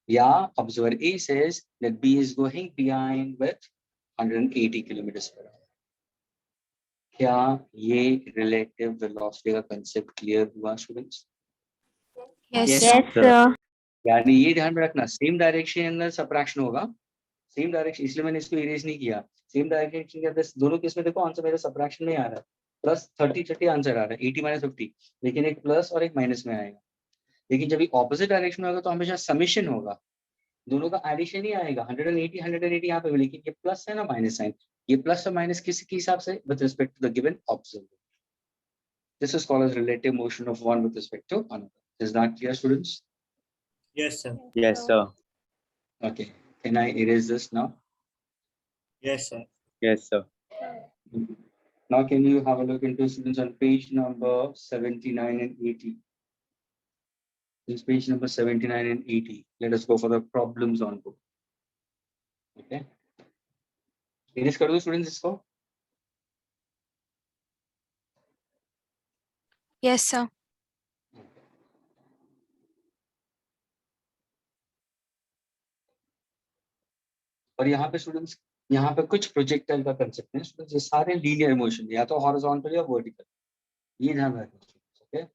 Yeah, observer A says that B is going behind with 180 kilometers per hour. क्या ये relative velocity का concept clear हुआ, students? Yes, Yes. sir. Yes, sir. यानी ये ध्यान में रखना, same direction अंदर सबट्रैक्शन होगा, सेम डायरेक्शन, इसलिए मैंने इसको इरेज नहीं किया. सेम डायरेक्शन के अंदर दोनों केस में देखो आंसर मेरा सबट्रैक्शन में आ रहा है, प्लस 30 आंसर आ रहा है, 80 - 50, लेकिन एक प्लस और एक माइनस में आएगा. लेकिन जब ये ऑपोजिट डायरेक्शन में होगा तो हमेशा समिशन होगा, दोनों का एडिशन ही आएगा. 180 यहाँ पे भी, लेकिन ये प्लस है ना माइनस साइन, ये प्लस और माइनस किसके हिसाब से? With respect to the given observer. This is called as relative motion of one with respect to another. Is that clear, students? Yes, sir. Yes, sir. Okay, can I erase this now? Yes, sir. Yes, sir. Now can you have a look into, students, on page number 79 and 80? This page number 79 and 80. Let us go for the problems on book. Finish कर दो students इसको. Yes, sir. और यहाँ पे students, यहाँ पे कुछ projectile का कंसेप्ट है स्टूडेंट्स. ये सारे लीनियर मोशन, या तो हॉरिजॉन्टल या वर्टिकल, ये ध्यान रखना. Okay.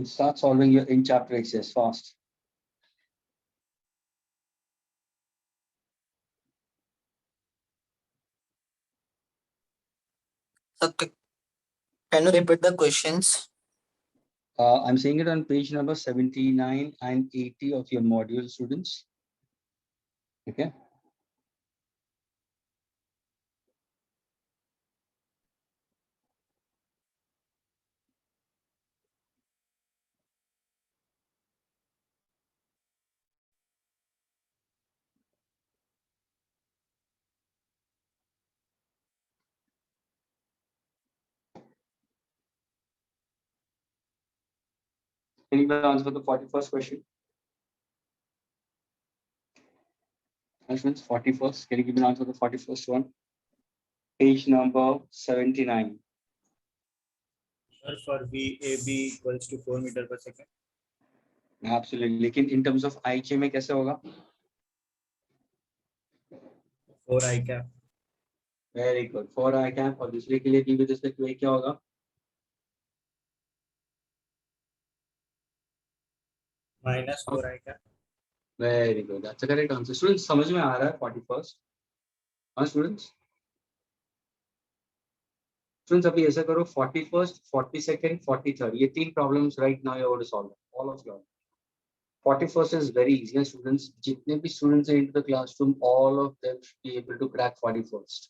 Start solving your in chapter exercise fast. Okay. Can you repeat the questions? I'm saying it on page number 79 and 80 of your module, students. Okay. Anybody answer the 41st question? Students, 41st. Can you give me an answer to the 41st one? Page number 79. Sir, for VAB equals to 4 meter per second. Absolutely. लेकिन in terms of IK में कैसे होगा? 4 I cap. Very good. 4 I cap. और दूसरे के लिए D with respect to A क्या होगा? Minus 4 I cap. Very good. That's the correct answer. Students, समझ में आ रहा है 41st? हाँ students? Students, अभी ऐसा करो 41st, 42nd, 43rd. ये तीन problems right now you have to solve. All of you. 41st is very easy, students. जितने भी students are into the classroom, all of them should be able to crack 41st.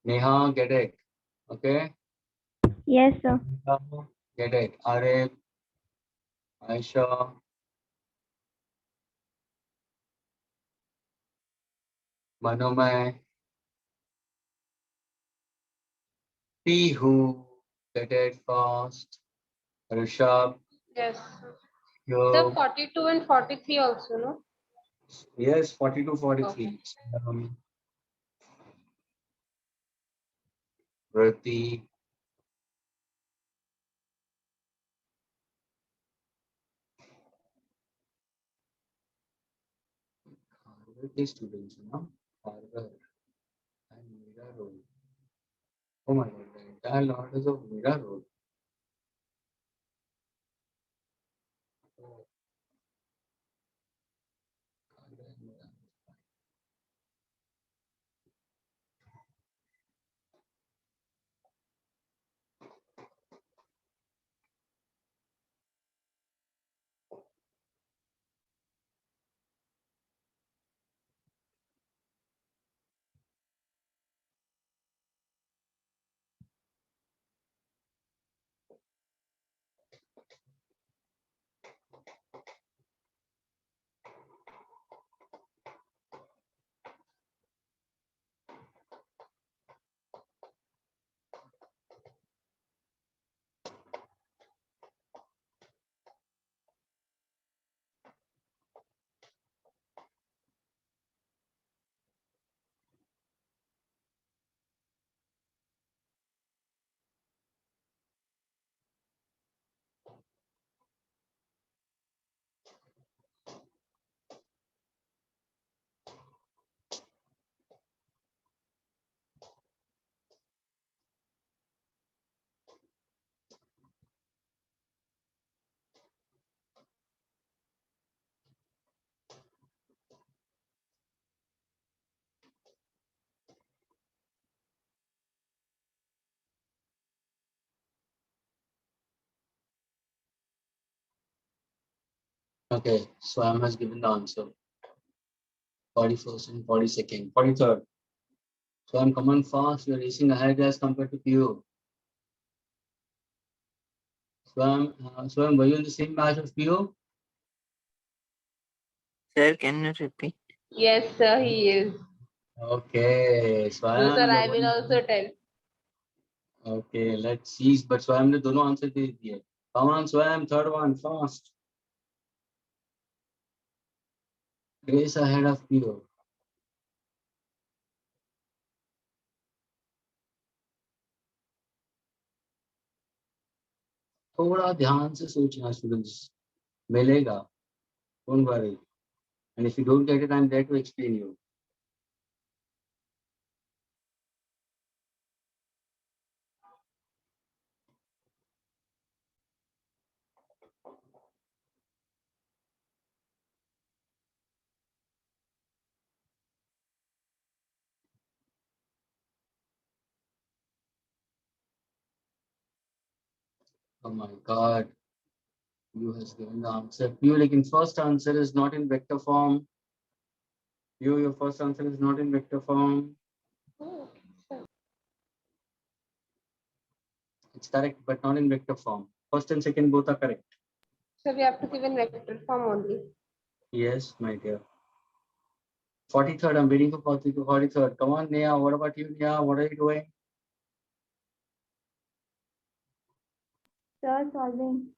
Neha, get it. Okay? Yes, sir. Get it. Arif, Aisha. Manomay. Pihu. Get it fast. Rishabh. Yes. Yo. Sir, 42 and 43 also, no? Yes, 42, 43. Rati. These students, you know, Harvard and Mira Road. Oh my God, the entire lot is of Mira Road. Oh. Okay, Swam has given the answer. 41st and 42nd, 43rd. Swam, come on fast. You're racing ahead as compared to PU. Swam, were you in the same batch of PU? Sir, can you repeat? Yes, sir, he is. Okay, No, Swam. sir, I will also tell. Okay, let's see. But Swam ने दोनों answer दे दिए. Come on, Swam, third one, fast. Grace ahead of you. थोड़ा ध्यान से सोचना students. मिलेगा. Don't worry. And if you don't get it, I'm there to explain you. Oh my God. You has given the answer. You like in first answer is not in vector form. Your first answer is not in vector form. Oh, sir. It's correct, but not in vector form. First and second both are correct. So we have to give in vector form only. Yes, my dear. 43rd, I'm waiting for 43rd. Come on, Neha. What about you, Neha? What are you doing? Sir, solving.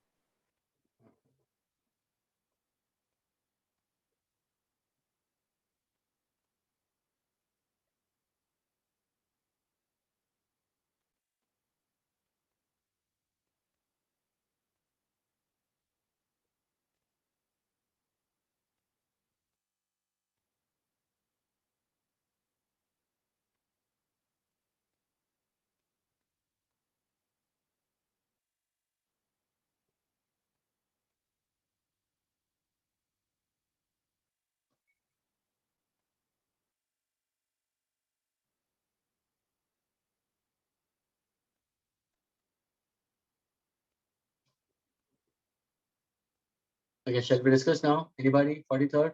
Okay, shall we discuss now? Anybody? 43rd?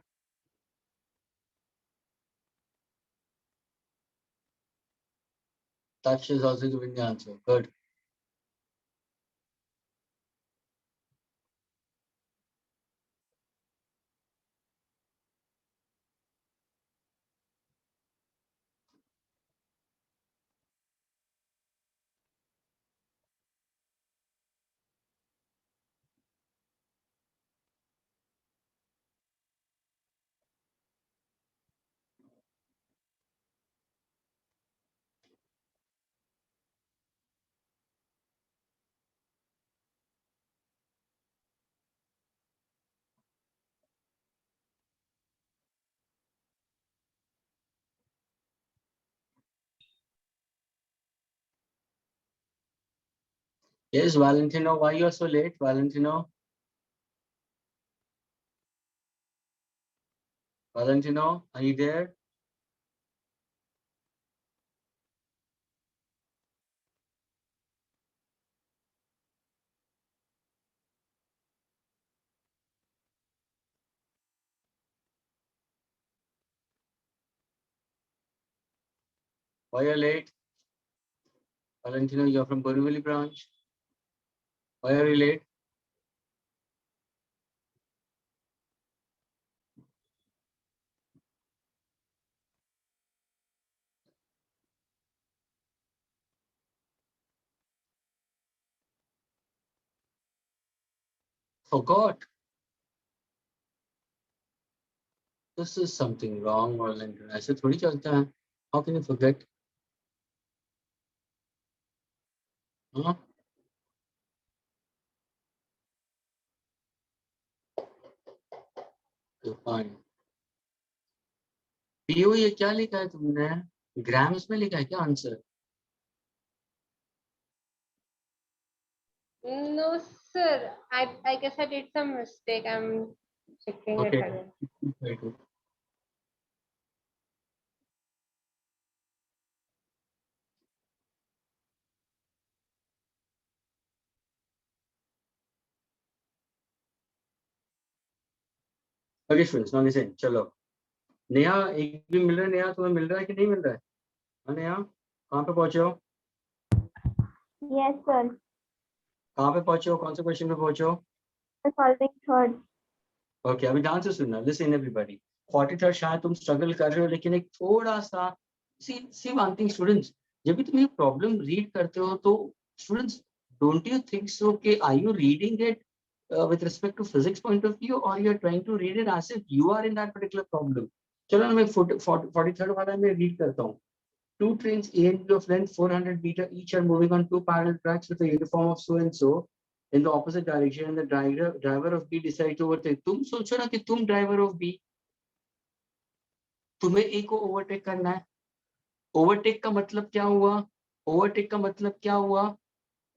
Touch is also giving the answer. Good. Yes, Valentino. Why you are so late, Valentino? Valentino, are you there? Why you're late? Valentino, you're from Borivali branch. Why are you late? Forgot. This is something wrong, Valentino. ऐसे थोड़ी चलता है. How can you forget? Huh? Okay, fine. PO ये क्या लिखा है तुमने? Grams में लिखा है क्या answer? No, sir. I guess I did some mistake. I'm checking it Okay. again. Very good. Okay, students, now listen. चलो. नेहा एक भी मिल रहा है? नेहा तुम्हें मिल रहा है कि नहीं मिल रहा है? हाँ नेहा, कहाँ पे पहुंचे हो? Yes, sir. कहाँ पे पहुंचे हो? कौन से क्वेश्चन पे पहुंचे हो? Solving third. ओके, अभी ध्यान से सुनना. Listen everybody. 43rd शायद तुम स्ट्रगल कर रहे हो, लेकिन एक थोड़ा सा सी वन थिंग स्टूडेंट्स, जब भी तुम ये प्रॉब्लम रीड करते हो तो students, don't you think so कि are you reading it with respect to physics point of view, or you're trying to read it as if you are in that particular problem? चलो ना मैं 43rd वाला में read करता हूँ. Two trains A and B of length 400 meter each are moving on two parallel tracks with a uniform of so and so in the opposite direction, and the driver of B decides to overtake. तुम सोचो ना कि तुम driver of B, तुम्हें A को overtake करना है. Overtake का मतलब क्या हुआ? ओवरटेक का मतलब क्या हुआ?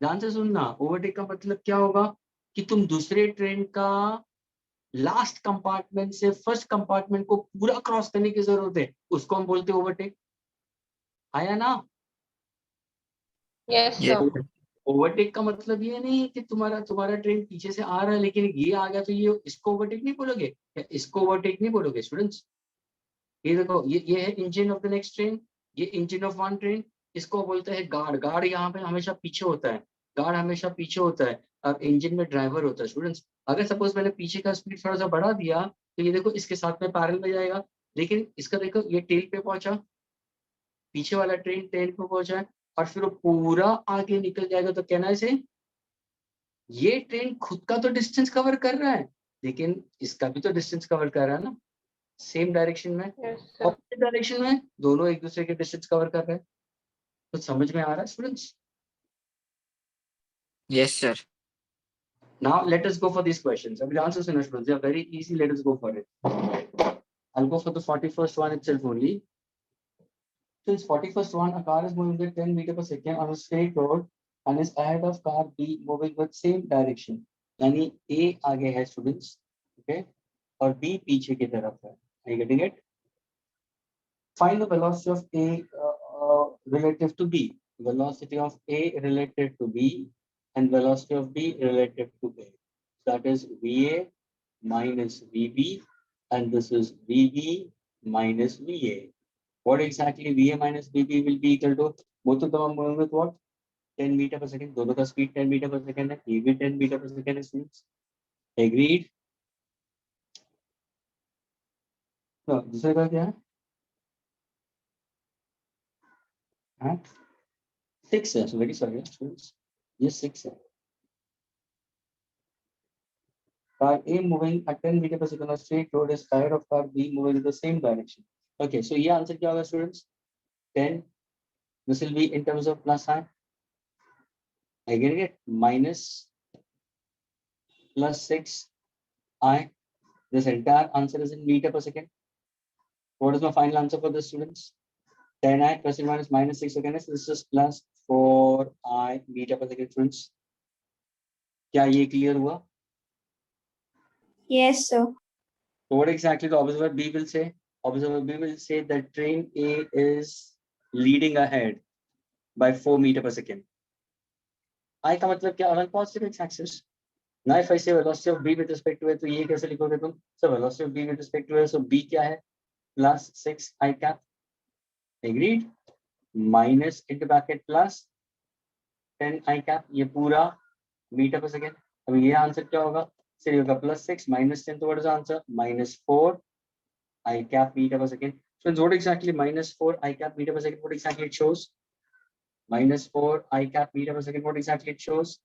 ध्यान से सुनना. ओवरटेक का मतलब क्या होगा कि तुम दूसरे ट्रेन का लास्ट कंपार्टमेंट से फर्स्ट कंपार्टमेंट को पूरा क्रॉस करने की जरूरत है, उसको हम बोलते हैं ओवरटेक. आया ना? Yes, Yes. sir. ओवरटेक का मतलब ये नहीं है कि तुम्हारा ट्रेन पीछे से आ रहा है लेकिन ये आ गया तो ये इसको ओवरटेक नहीं बोलोगे, इसको ओवरटेक नहीं बोलोगे स्टूडेंट्स. ये देखो, ये है engine of the next train, ये इंजन ऑफ वन ट्रेन. इसको बोलते हैं गार्ड. गार्ड यहाँ पे हमेशा पीछे होता है. गार्ड हमेशा पीछे होता है और इंजन में ड्राइवर होता है. स्टूडेंट्स, अगर सपोज मैंने पीछे का स्पीड थोड़ा सा बढ़ा दिया तो ये देखो इसके साथ में पैरेलल में जाएगा, लेकिन इसका देखो ये टेल पे पहुंचा, पीछे वाला ट्रेन टेल पे पहुंचा है और फिर वो पूरा आगे निकल जाएगा. तो कहना है से ये ट्रेन खुद का तो डिस्टेंस कवर कर रहा है लेकिन इसका भी तो डिस्टेंस कवर कर रहा है ना, सेम डायरेक्शन में, Yes, sir. ऑपोजिट डायरेक्शन में, दोनों एक दूसरे के डिस्टेंस कवर कर रहे हैं. तो समझ में आ रहा है students? Yes, sir. Now let us go for these questions. अब ध्यान से सुनो students, they are very easy. Let us go for it. I'll go for the 41st one itself only. Since 41st one, a car is moving at 10 meters per second on a straight road and is ahead of car B moving with same direction. यानी A आगे है students, okay, और B पीछे की तरफ है. Are you getting it? Find the velocity of A relative to B. Velocity of A related to B and velocity of B relative to A. That is VA minus VB, and this is VB minus VA. What exactly VA minus VB will be equal to? Both of them are moving with what? 10 meter per second. दोनों का speed 10 meter per second है. ये भी 10 meter per second है students. Agreed? No, दूसरे का क्या है? 6 है. So very sorry students. ये 6 है. Car A moving at 10 meter per second on a straight road is ahead of car B moving in the same direction. Okay, so ये answer क्या होगा students? 10. This will be in terms of plus sign. I get it. Minus plus 6 I. This entire answer is in meter per second. What is my final answer for this, students? 10I plus and minus minus 6 again. So this is plus 4I meter per second, students. क्या ये clear हुआ? Yes, sir. So what exactly the observer B will say? Observer B will say that train A is leading ahead by 4 meter per second. I का मतलब क्या? Along positive x-axis. Now if I say velocity of B with respect to A, तो ये कैसे लिखोगे तुम? So velocity of B with respect to A, so B क्या है? Plus 6I cap. Agreed? Minus into bracket plus 10I cap. ये पूरा meter per second. अब ये आंसर क्या होगा? सिर्फ होगा plus 6 minus 10. तो what is the answer? Minus 4 I cap meter per second. So what exactly minus 4 I cap meter per second? What exactly it shows? Minus 4 I cap meter per second. What exactly it shows?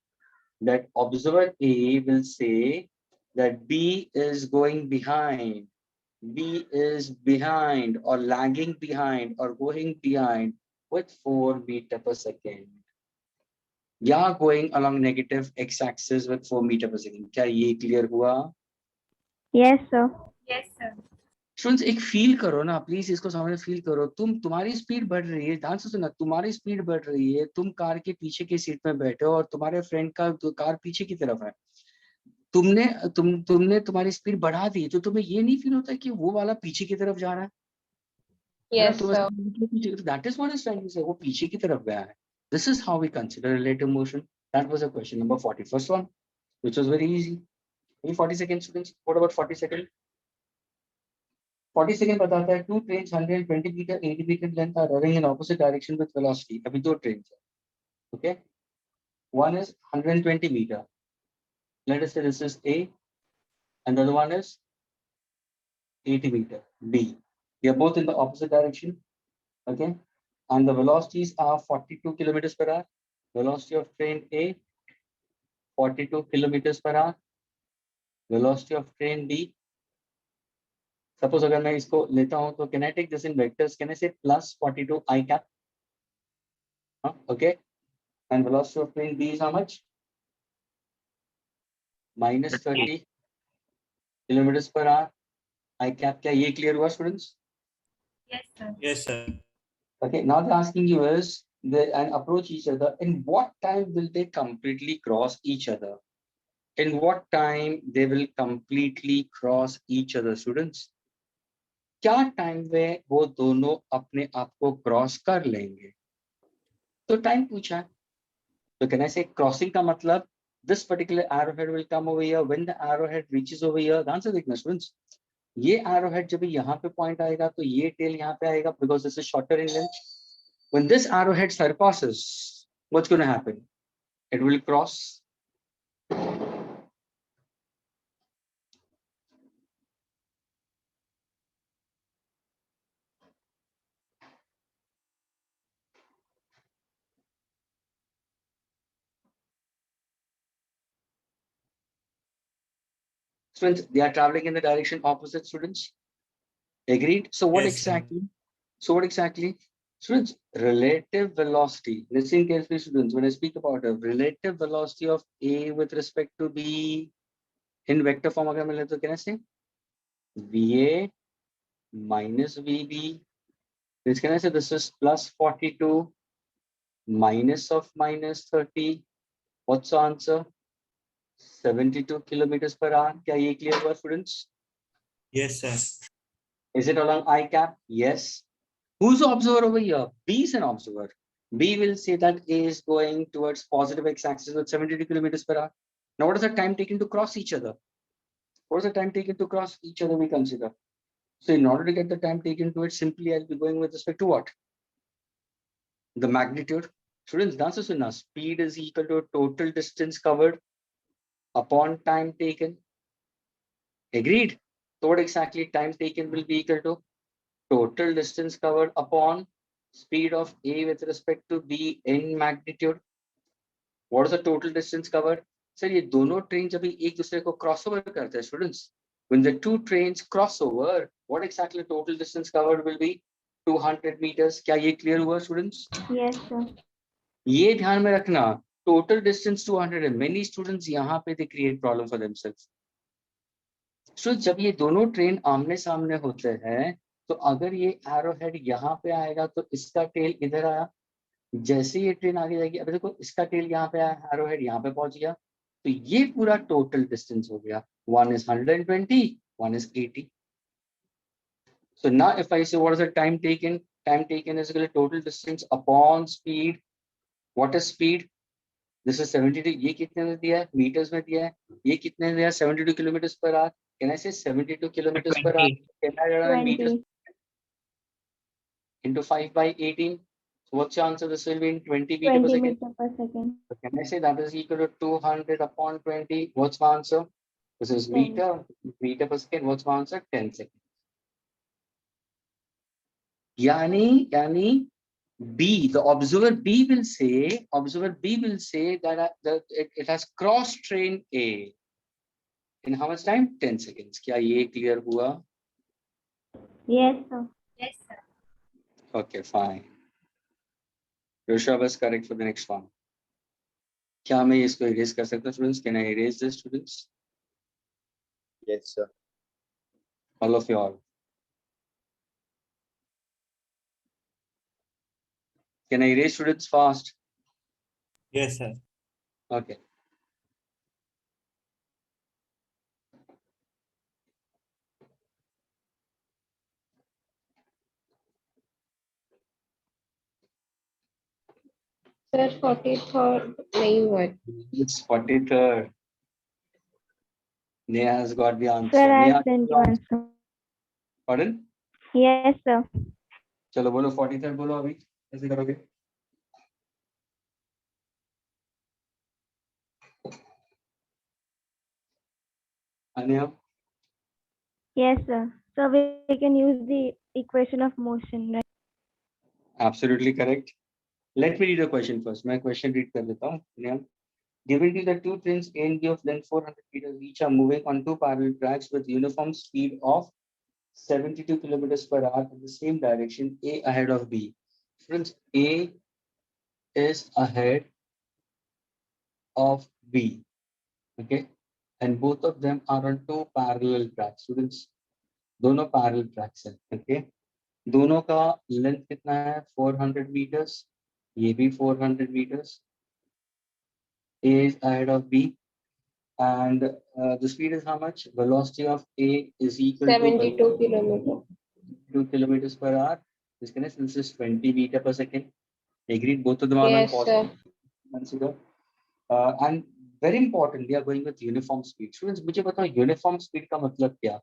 That observer A will say that B is going behind. B is behind or lagging behind or going behind with 4 meter per second. Yeah, going along negative x-axis with 4 meter per second. क्या ये clear हुआ? Yes, sir. Yes, sir. Students एक feel करो ना please, इसको सामने feel करो. तुम्हारी स्पीड बढ़ रही है, ध्यान से सुना, तुम्हारी स्पीड बढ़ रही है, तुम कार के पीछे की सीट में बैठे हो और तुम्हारे फ्रेंड का कार पीछे की तरफ है. तुमने तुम्हारी स्पीड बढ़ा दी तो तुम्हें ये नहीं फील होता कि वो वाला पीछे की तरफ जा रहा है? Yes, sir. That is what is trying to say. वो पीछे की तरफ गया है. This is how we consider relative motion. That was a question number 41st one, which was very easy. Any 42nd students? What about 42nd? 42nd बताता है two trains 120 meter 80 meter length are running in opposite direction with velocity. अभी दो trains है. Okay. One is 120 meter. Let us say this is A, and the other one is 80 meter B. They are both in the opposite direction. Okay. and the velocities are 42 kilometers per hour. Velocity of train A, 42 kilometers per hour. Velocity of train B. Suppose अगर मैं इसको लेता हूँ तो can I take this in vectors? Can I say plus 42 I cap? Okay. And velocity of train B is how much? Minus 30 kilometers per hour. I cap. क्या ये clear हुआ students? Yes, sir. Okay. Now they're asking you is they and approach each other. In what time will they completely cross each other? In what time they will completely cross each other, students? क्या time में वो दोनों अपने आप को cross कर लेंगे? तो टाइम पूछा है, तो कैन आई से क्रॉसिंग का मतलब this particular arrowhead will come over here. When the arrowhead reaches over here, the answer देखना students. ये arrowhead जब यहाँ पे पॉइंट आएगा तो ये टेल यहाँ पे आएगा because this is shorter in length. When this arrowhead surpasses, what's going to happen? It will cross. Students, they are traveling in the direction opposite, students. Agreed? So what Yes, sir. exactly? So what exactly? Students, relative velocity. Listen carefully, students. When I speak about a relative velocity of A with respect to B in vector form, अगर मैं लेता हूँ, can I say VA minus VB? This can I say this is plus 42 minus of minus 30. What's the answer? 72 kilometers per hour. क्या ये clear हुआ, students? Yes, sir. Is it along I cap? Yes. Who's the observer over here? B is an observer. B will say that A is going towards positive x-axis with 72 kilometers per hour. Now, what is the time taken to cross each other? What is the time taken to cross each other we consider? So in order to get the time taken to it, simply I'll be going with respect to what? The magnitude. Students, the answer is enough. Speed is equal to total distance covered upon time taken. Agreed? So what exactly time taken will be equal to? Total distance covered upon speed of A with respect to B in magnitude. What is the total distance covered? Sir, ये दोनों train जब एक दूसरे को crossover करते हैं students, when the two trains cross over, what exactly total distance covered will be? 200 meters. क्या ये clear हुआ students? Yes, sir. ये ध्यान में रखना, total distance 200 है. Many students यहाँ पे they create problem for themselves. So जब ये दोनों ट्रेन आमने सामने होते हैं, तो अगर ये एरो हेड यहाँ पे आएगा तो इसका टेल इधर आया, जैसे ये ट्रेन आगे जाएगी, अभी देखो इसका टेल यहाँ पे आया, एरो हेड यहाँ पे पहुंच गया, तो ये पूरा टोटल डिस्टेंस हो गया. One is 120, one is 80. So now if I say what is the time taken? Time taken is equal to total distance upon speed. What is speed? This is 72. ये कितने में दिया है? Meters में दिया है. ये कितने में दिया है? 72 kilometers per hour. Can I say 72 kilometers per hour? Can I write meters 20. into 5 by 18? So what's your answer? This will be in 20 meter per 20 second. meter per second. So can I say that is equal to 200 upon 20? What's my answer? This is 10. meter per second. What's my answer? 10 seconds. Yani B, the observer B will say that it has crossed train A. In how much time? 10 seconds. क्या ये clear हुआ? Yes, sir. Okay, fine. Rishabh is correct for the next one. क्या मैं इसको erase कर सकता हूँ, students? Can I erase this, students? Yes, sir. All of you all. Can I erase, students, fast? Yes, sir. Okay. Sir, 43rd नहीं हुआ. It's 43rd. Neha has got the answer. Sir, I Neha, sent you answer. pardon? Yes, sir. चलो बोलो 43rd बोलो अभी. कैसे करोगे? Anya? Yes, sir. So we can use the equation of motion, right? Absolutely correct. Let me read the question first. मैं question read कर देता हूँ. Given to the two trains A and B of length 400 meters each are moving on two parallel tracks with uniform speed of 72 kilometers per hour in the same direction, A ahead of B. Friends, A is ahead of B. Okay, and both of them are on two parallel tracks. Students, दोनों parallel tracks हैं. Okay, दोनों का length कितना है? 400 meters. ये भी 400 meters. A is ahead of B, and the speed is how much? Velocity of A is equal 72 to kilometers. 2 kilometers per hour. This is 20 meter per second. Agreed. Both of them are on Yes, sir. positive. Consider. And very important, we are going with uniform speed. Students, मुझे बताओ uniform speed का मतलब क्या?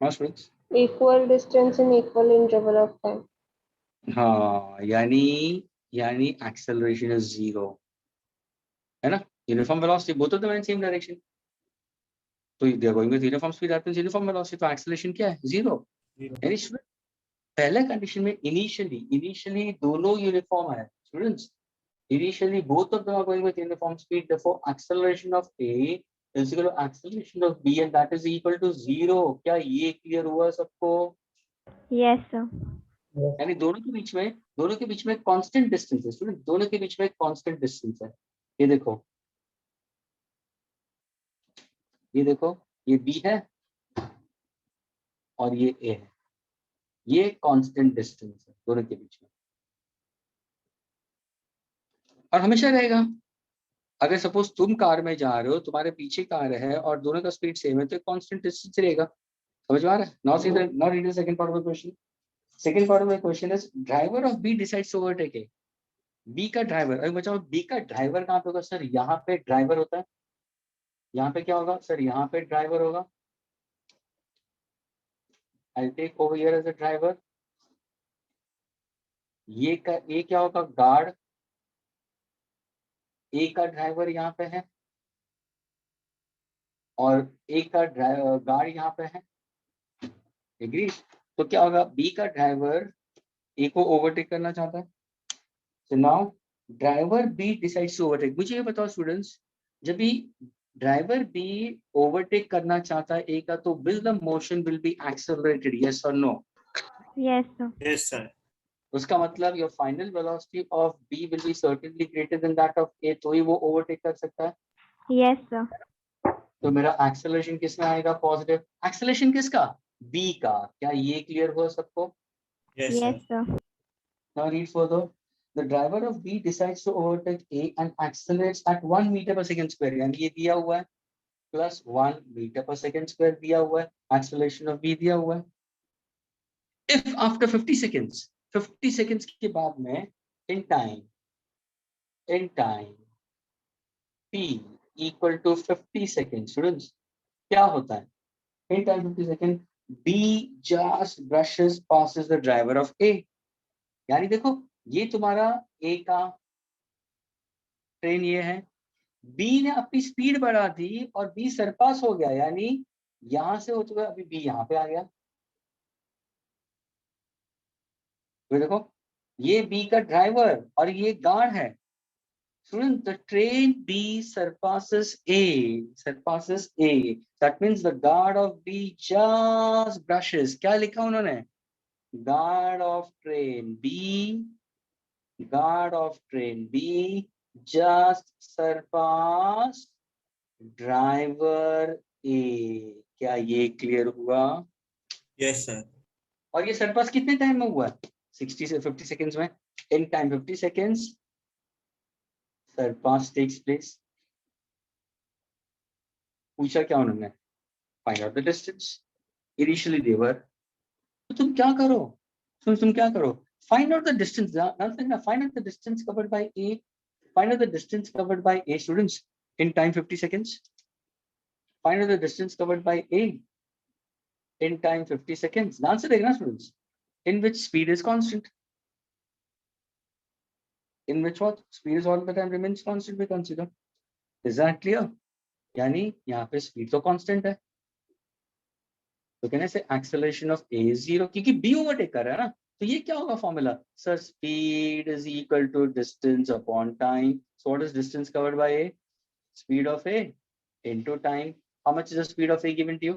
हाँ students. Equal distance in equal interval of time. हाँ, यानी acceleration is 0. है ना? Uniform velocity, both of them are in same direction. So they are going with uniform speed, that means uniform velocity. तो acceleration क्या है? 0. यानी student, पहले condition में initially दोनों uniform है. Students, initially both of them are going with uniform speed. Therefore, acceleration of A is equal to acceleration of B, and that is equal to 0. क्या ये clear हुआ सबको? Yes, sir. यानी दोनों के बीच में constant distance है. Student, दोनों के बीच में constant distance है. ये देखो, ये B है और ये A है. ये constant distance है दोनों के बीच में, और हमेशा रहेगा. अगर सपोज तुम कार में जा रहे हो, तुम्हारे पीछे कार है और दोनों का स्पीड सेम है, तो कांस्टेंट डिस्टेंस रहेगा. समझ में आ रहा है? Now read the second part of the question. Second part of the question is driver of B decides to overtake A. B का ड्राइवर, अभी बचाओ, B का ड्राइवर कहाँ पे होगा सर? यहाँ पे ड्राइवर होता है. यहाँ पे क्या होगा सर? यहाँ पे ड्राइवर होगा. I'll take over here as a driver. ये क्या होगा? गार्ड. A का ड्राइवर यहाँ पे है और A का गार्ड यहाँ पे है. एग्री? तो क्या होगा? B का ड्राइवर A को ओवरटेक करना चाहता है. So now driver B decides to overtake. मुझे ये बताओ स्टूडेंट्स, जब भी ड्राइवर B ओवरटेक करना चाहता है A का, तो will the motion will be accelerated? Yes or no? Yes, sir. Yes, sir. उसका मतलब your final velocity of B will be certainly greater than that of A, तो ही वो ओवरटेक कर सकता है. Yes, sir. तो मेरा एक्सेलरेशन किस में आएगा? पॉजिटिव. एक्सेलरेशन किसका? B का. क्या ये क्लियर हुआ सबको? Yes, Yes, sir. sir. Now read further. The driver of B decides to overtake A and accelerates at 1 meter per second square. यानी ये दिया हुआ है, plus 1 meter per second square दिया हुआ है, acceleration of B दिया हुआ है. If after 50 seconds के बाद में in time T equal to 50 seconds, students, क्या होता है? In time 50 seconds, B just brushes passes the driver of A. यानी देखो, ये तुम्हारा A का ट्रेन ये है, B ने अपनी स्पीड बढ़ा दी और B सरपास हो गया, यानी यहां से होते हुए अभी B यहाँ पे आ गया. तो देखो, ये B का ड्राइवर और ये गार्ड है. Student, the train B surpasses A. That means the guard of B just brushes. क्या लिखा उन्होंने? Guard of train B just surpassed driver A. क्या ये क्लियर हुआ? Yes, sir. और ये सरपास कितने टाइम में हुआ? 60 से 50 सेकेंड्स में. In time 50 seconds surpass takes place. पूछा क्या उन्होंने? Find out the distance. Initially they were. तो तुम क्या करो? तुम क्या करो? Find out the distance. Find out the distance covered by A. Find out the distance covered by A, students, in time 50 seconds. Find out the distance covered by A in time 50 seconds. The answer is, students, in which speed is constant. In which what? Speed is all the time remains constant, we consider. Is that clear? यानी यहाँ पे speed तो constant है. तो कहने से acceleration of ए 0, क्योंकि B overtake कर रहा है ना, तो ये क्या होगा formula? Sir speed is equal to distance upon time. So what is distance covered by A? Speed of A into time. How much is the speed of A given to you?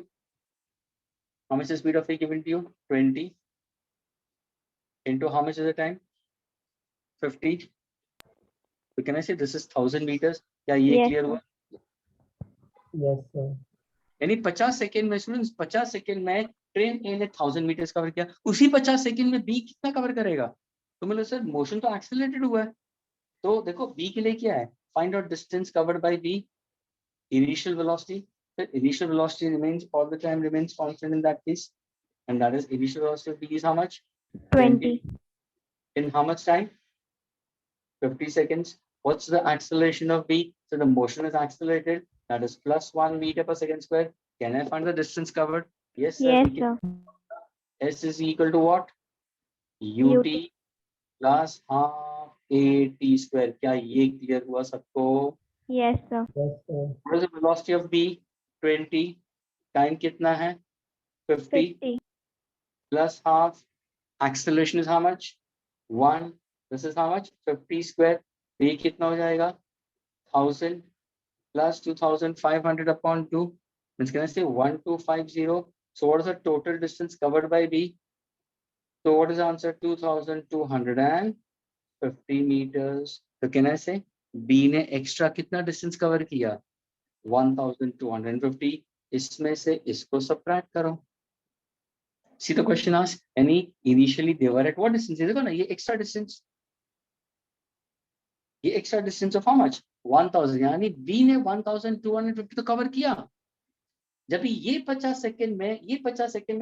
How much is the speed of A given to you? 20. Into how much is the time? 50. So can I say this is 1000 meters? क्या ये Yes, clear sir. हुआ? Yes, sir. यानी 50 second में students, 50 second में train ए ने 1000 metres cover किया, उसी 50 second में बी कितना कवर करेगा? तो मतलब सर मोशन तो एक्सेलरेटेड हुआ है. तो देखो बी के लिए क्या है? Find out distance covered by B, initial velocity. The initial velocity remains all the time remains constant in that case, and that is initial velocity of B is how much? 20. In how much time? 50 seconds. What's the acceleration of B? So the motion is accelerated. That is plus 1 meter per second square. Can I find the distance covered? Yes, sir. Yes, we can. sir. S is equal to what? UT UT. plus half AT square. क्या ये clear हुआ सबको? Yes, sir. Yes, sir. What is the velocity of B? 20. Time कितना है? 50 50. plus half. Acceleration is how much? 1. This is how much? 50 square. B कितना हो जाएगा? 1000 plus 2500 upon 2. Means can I say 1250? So what is the total distance covered by B? So what is the answer? 2250 meters. So can I say B ने extra कितना distance cover किया? 1250. इसमें से इसको subtract करो. See the question asked. Any initially they were at what distance? देखो ना ये extra distance. ये extra distance of how much? 1000. यानी B ने 1250 तो cover किया. जब ये 50 सेकंड में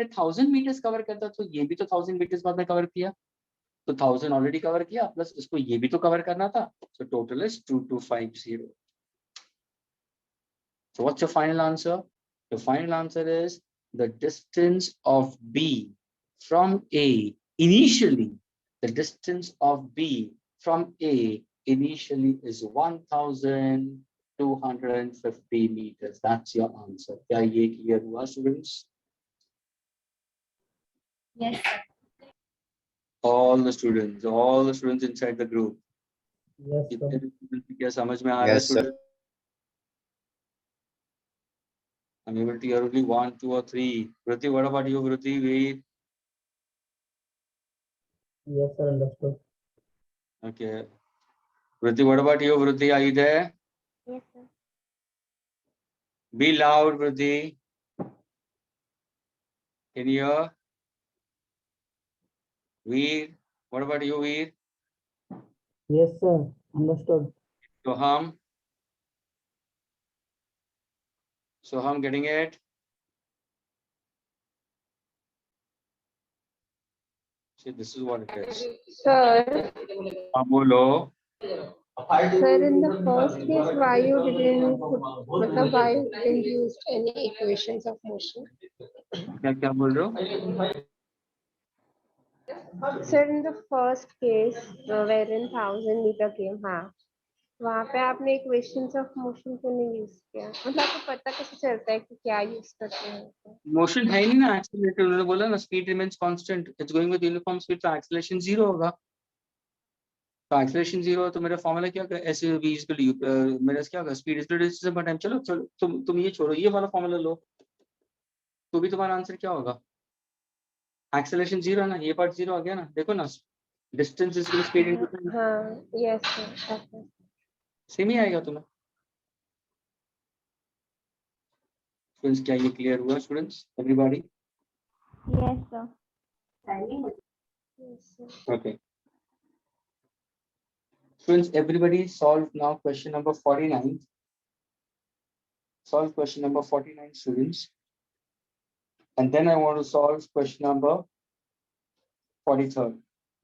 1000 मीटर्स कवर करता, तो ये भी तो 1000 मीटर्स बाद में कवर किया. तो 1000 ऑलरेडी कवर किया, प्लस इसको ये भी तो कवर करना था. So total is 2250. So what's your final answer? The final answer is the distance of B from A initially. The distance of B from A initially is 1250 meters. That's your answer. क्या ये clear हुआ students? Yes, sir. All the students inside the group. Yes, sir. कितने students क्या समझ में आ रहा है Yes, sir. students? I'm able to hear only 1, 2 or 3. Vritti, what about you, Vritti? Wait. Yes, sir. Understood. Okay. Vritti, what about you, Vritti? Are you there? Yes, sir. Be loud, Vritti. Can you hear? Veer, what about you, Veer? Yes, sir. Understood. Soham getting it? See, this is what it is. Sir, Bolo. sir, in the first case, why you didn't put, मतलब why you didn't use any equations of motion? क्या बोल रहे हो? Sir, in the first case, wherein 1000 meter came, हाँ, वहाँ पे आपने equations of motion को नहीं यूज किया. मतलब आपको पता कैसे चलता है कि क्या यूज करते हैं? मोशन है नहीं ना, एक्सीलरेटर. उन्होंने बोला ना speed remains constant, it's going with uniform speed, तो एक्सीलरेशन 0 होगा. तो एक्सीलरेशन 0 है तो मेरा फॉर्मूला क्या होगा? S V is equal to मेरा क्या होगा? Speed is equal to distance by time. चलो चलो तुम ये छोड़ो, ये वाला फॉर्मूला लो, तो भी तुम्हारा आंसर क्या होगा? एक्सीलरेशन 0 है ना, ये पार्ट 0 आ गया ना. देखो ना, distance is equal to speed into time. हाँ, यस सर. सेम ही आएगा तुम्हें. स्टूडेंट्स क्या ये क्लियर हुआ students? Everybody? Yes, sir. Okay. Students, everybody solve now question number 49. Solve question number 49, students. And then I want to solve question number 43rd.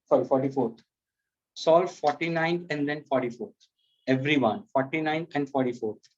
Sorry, 44th. Solve 49th and then 44th. Everyone, 49th and 44th.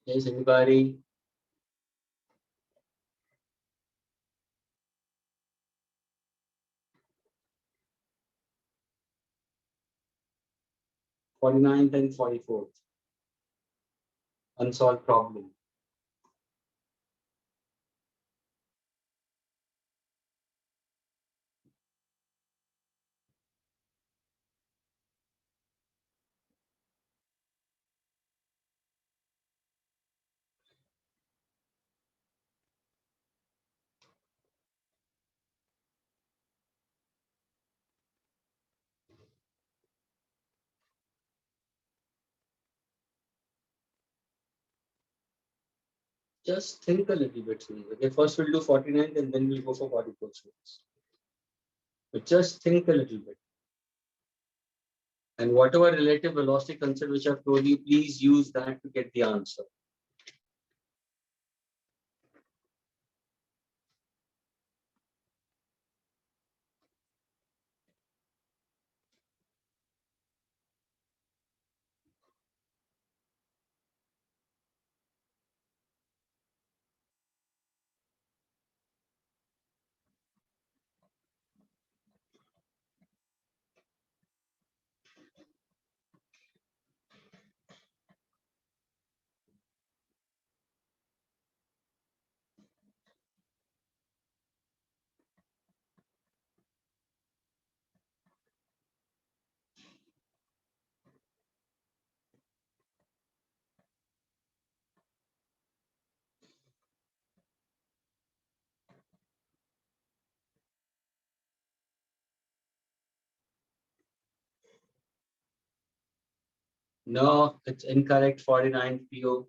Yes, anybody? (49th and 44th). Unsolved problem. Just think a little bit. Okay, first we'll do 49th and then we'll go for 44th. But just think a little bit. And whatever relative velocity concept which I've told you, please use that to get the answer. No, it's incorrect. 49th PO.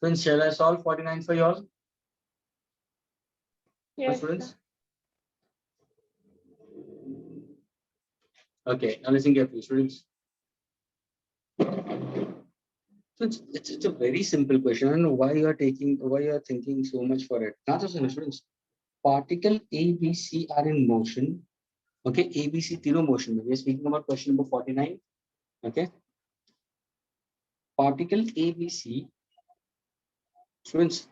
Then shall I solve 49 for you all? Yes, Students? sir. Okay, now listen carefully, students. So it's a very simple question. I don't know why you are thinking so much for it. Not just students. Particle A, B, C are in motion. Okay, A, B, C, zero motion. We are speaking about question number 49. Okay. Particle A, B, C. Students.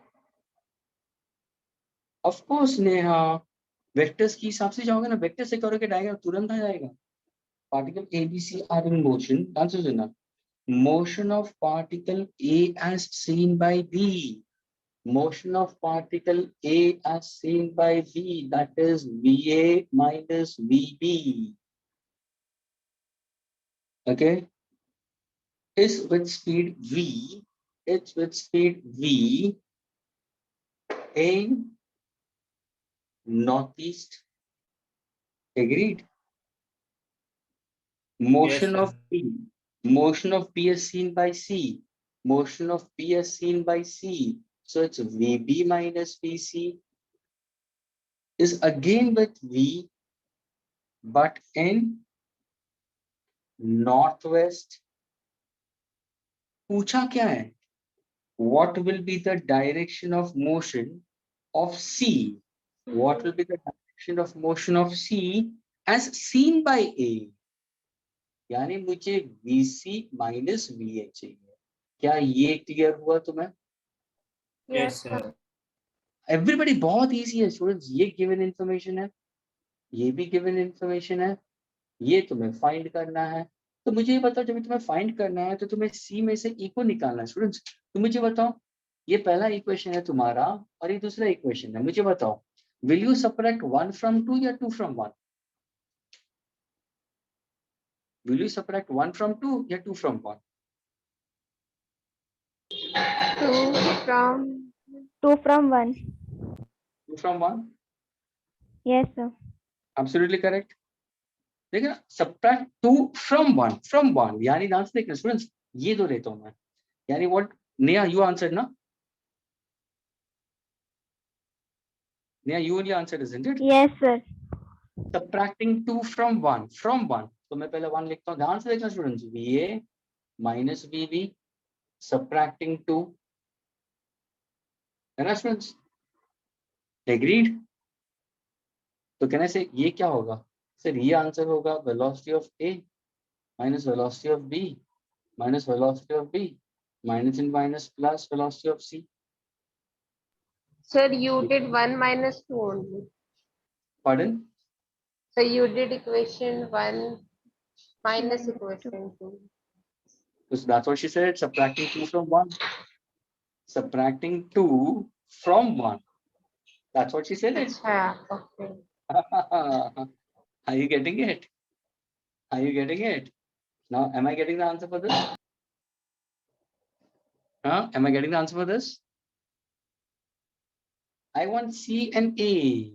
Of course, Neha. Vectors की हिसाब से जाओगे ना, vector से करोगे diagram तुरंत आ जाएगा. Particle A, B, C are in motion. Answer is enough. Motion of particle A as seen by B. Motion of particle A as seen by B, that is VA minus VB. Okay, is with speed V. It's with speed V in northeast. Agreed. Motion Yes, of sir. P. Motion of P is seen by C. Motion of P is seen by C. So it's VB minus VC is again with V, but in northwest. पूछा क्या है? What will be the direction of motion of C? What will be the direction of motion of C as seen by A? यानी मुझे VC minus VA चाहिए. क्या ये clear हुआ तुम्हें? Yes, sir. Everybody बहुत easy है students. ये given information है, ये भी given information है, ये तुम्हें find करना है. तो मुझे ये बताओ, जब तुम्हें find करना है तो तुम्हें C में से E को निकालना है students. तो मुझे बताओ, ये पहला इक्वेशन है तुम्हारा और ये दूसरा इक्वेशन है. मुझे बताओ, will you subtract 1 from 2 या 2 from 1? Will you subtract 1 from 2 या 2 from 1? 2 from 1. 2 from 1? Yes, sir. Absolutely correct. देखिए ना, subtract 2 from 1 from 1 यानी आंसर देखना स्टूडेंट्स, ये दो लेता हूं मैं. यानी what Neha you answered ना? Neha you only answered, isn't it? Yes, sir. Subtracting 2 from 1 तो मैं पहले 1 लिखता हूँ. ध्यान से देखना students, VA minus VB subtracting 2 है ना स्टूडेंट्स? Agreed? तो कहने से ये क्या होगा? सर ये आंसर होगा velocity of A minus velocity of B minus velocity of B minus in minus plus velocity of C. Sir, you did 1 minus 2 only. Pardon? So you did equation 1 minus equation 2. So that's what she said, subtracting 2 from 1. Subtracting 2 from 1. That's what she said. Yeah, okay. Are you getting it? Are you getting it? Now, am I getting the answer for this? Am I getting the answer for this? I want C and A.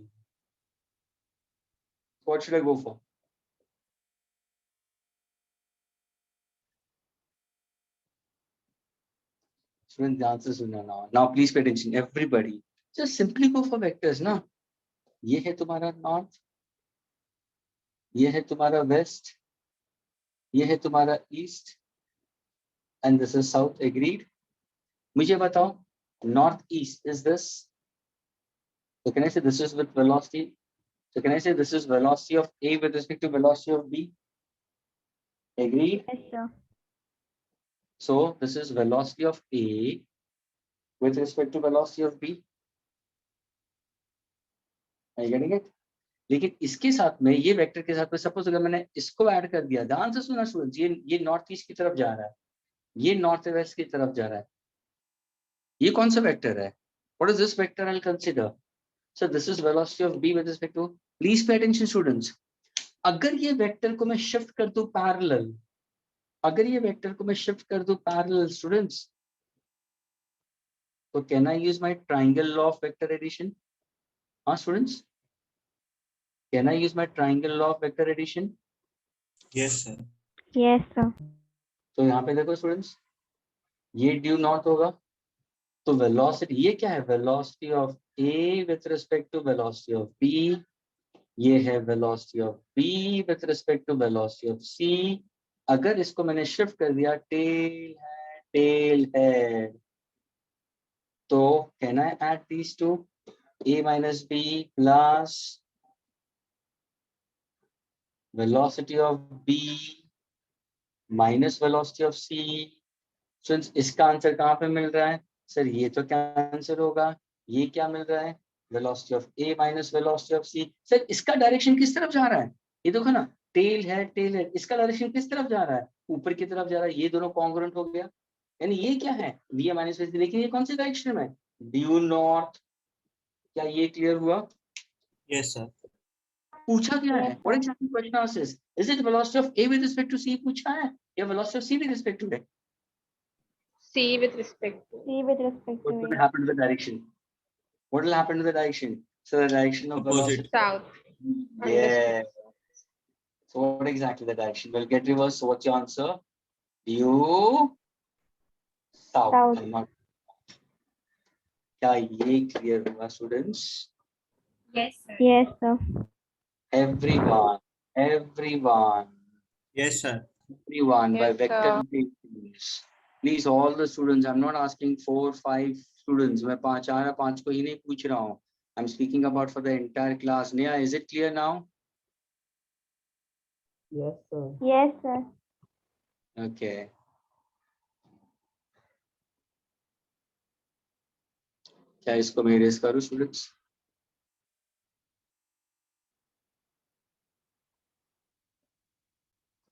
What should I go for? Students, the answer is no now. Now, please pay attention, everybody. Just simply go for vectors, na? ये है तुम्हारा north, ये है तुम्हारा west, ये है तुम्हारा east, and this is south. Agreed? मुझे बताओ, north east is this. So can I say this is with velocity? So can I say this is velocity of A with respect to velocity of B? Agreed? Yes, sir. So this is velocity of A with respect to velocity of B. Are you getting it? लेकिन इसके साथ में ये vector के साथ में suppose अगर मैंने इसको ऐड कर दिया, ध्यान से सुना स्टूडेंट्स, ये नॉर्थ ईस्ट की तरफ जा रहा है, ये नॉर्थ वेस्ट की तरफ जा रहा है. ये कौन सा वेक्टर है? What is this vector I'll consider? So this is velocity of B with respect to. Please pay attention students. अगर ये वेक्टर को मैं शिफ्ट कर दूं पैरेलल, अगर ये वेक्टर को मैं शिफ्ट कर दूं पैरेलल स्टूडेंट्स, तो can I use my triangle law of vector addition? हाँ students, can I use my triangle law of vector addition? Yes, sir. Yes, sir. तो यहाँ पे देखो स्टूडेंट्स, ये ड्यू नॉट होगा, तो वेलोसिटी ये क्या है? Velocity of A with respect to velocity of B, ये है velocity of B with respect to velocity of C. अगर इसको मैंने शिफ्ट कर दिया, टेल है, तो can I add these two? A minus B plus velocity of B minus velocity of C. Students, इसका आंसर कहाँ पे मिल रहा है? सर ये तो क्या आंसर होगा? ये क्या मिल रहा है? Velocity of A minus velocity of C. Sir इसका डायरेक्शन किस तरफ जा रहा है? ये देखो ना, टेल है, इसका डायरेक्शन किस तरफ जा रहा है? ऊपर की तरफ जा रहा है. ये दोनों कॉन्ग्रुएंट हो गया. यानी ये क्या है? V minus VC. लेकिन ये कौन सी डायरेक्शन में? Due north. क्या ये क्लियर हुआ? Yes, sir. पूछा क्या है? Yes, What sir. exactly question asks? Is it velocity of A with respect to C पूछा है या velocity of C with respect to A? C with respect to. C with respect What to will it. happen to the direction? What will happen to the direction? So the direction of Opposite. velocity. South. Yeah. So what exactly the direction will get reversed? So what's your answer? Due south. South. I'm not. क्या ये clear हुआ students? Yes, sir. Yes, sir. Everyone. Yes, sir. Everyone by Yes, vector sir. equations. Please, all the students. I'm not asking 4, 5 students. मैं 5 को ही नहीं पूछ रहा हूँ. I'm speaking about for the entire class. Neha, is it clear now? Yes, sir. Yes, sir. Okay. क्या इसको मैं erase करूँ students?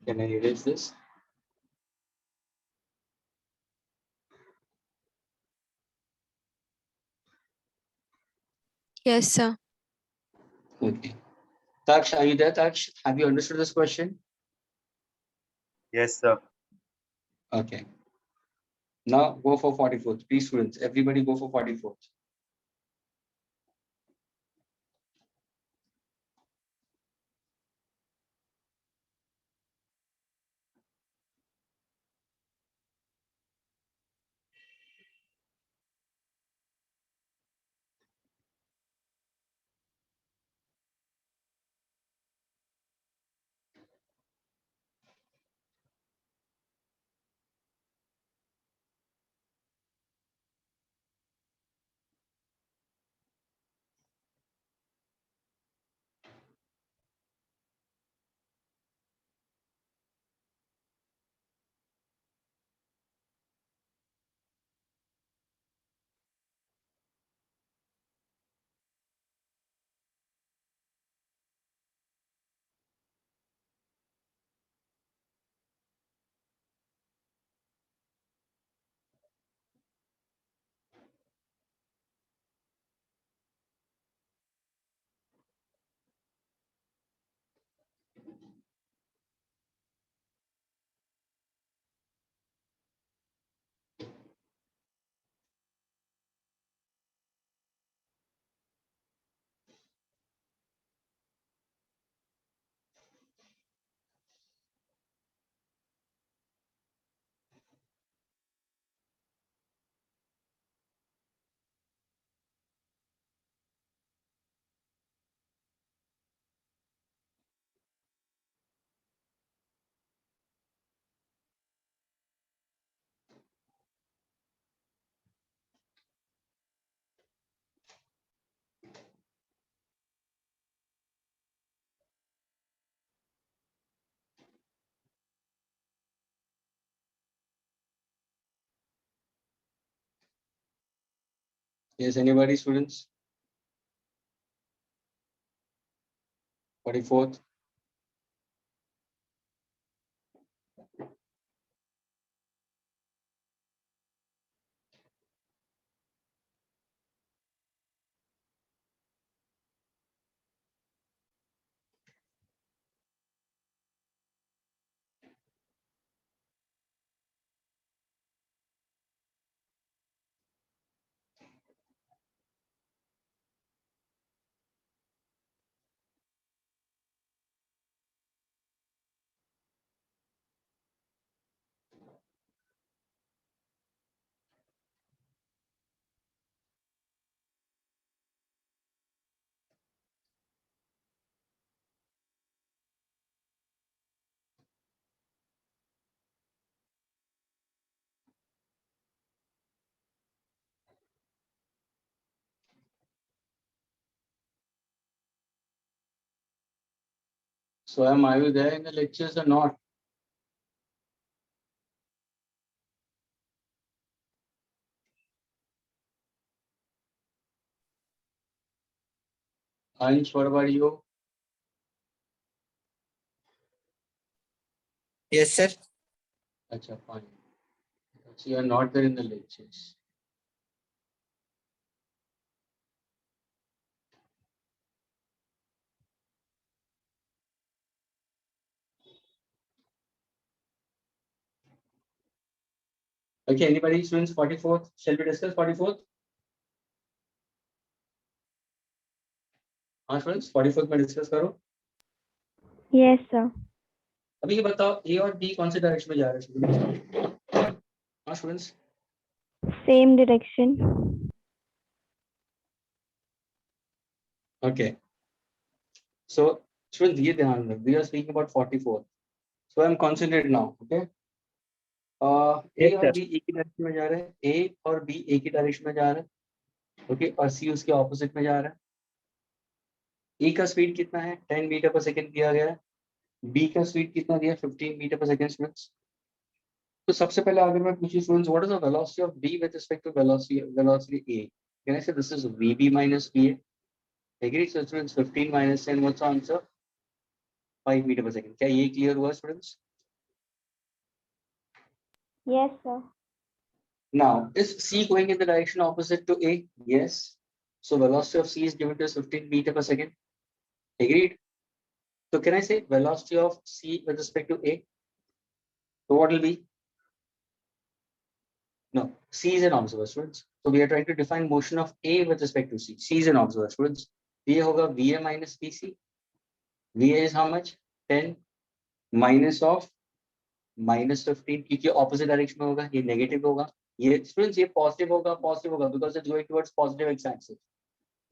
Can I erase this? Yes, sir. Okay. Taksh, are you there, Taksh? Have you understood this question? Yes, sir. Okay. Now go for 44th. Please, students, everybody go for 44th. Yes, anybody, students? 44th. So are you there in the lectures or not? Ansh, what about you? Yes, sir. Acha, fine. So you are not there in the lectures. Okay, anybody, students, 44th? Shall we discuss 44th? हाँ students, 44th में discuss करो. Yes, sir. अभी ये बताओ A और B कौन से direction में जा रहे हैं? हाँ students. Same direction. Okay. So students, ये ध्यान रख. We are speaking about 44th. So I'm concentrated now. Okay. A और B एक ही डायरेक्शन में जा रहे हैं. A और B एक ही डायरेक्शन में जा रहे हैं. ओके, और C उसके ऑपोजिट में जा रहा है. E का स्पीड कितना है? 10 मीटर पर सेकंड दिया गया है. B का स्पीड कितना दिया? 15 मीटर पर सेकंड स्टूडेंट्स. तो सबसे पहले अगर मैं पूछूं students, what is the velocity of B with respect to velocity A? Can I say this is VB minus VA? Agree? So students 15 minus 10, what's answer? 5 metre per second. क्या ये clear हुआ students? Yes, sir. Now, is C going in the direction opposite to A? Yes. So velocity of C is given to us 15 meter per second. Agreed? So can I say velocity of C with respect to A? So what will be? No, C is an observer, students. So we are trying to define motion of A with respect to C. C is an observer, students. ये होगा VA minus PC. VA is how much? 10 minus of minus 15, क्योंकि opposite direction में होगा, ये negative होगा. ये students ये positive होगा because it's going towards positive x-axis.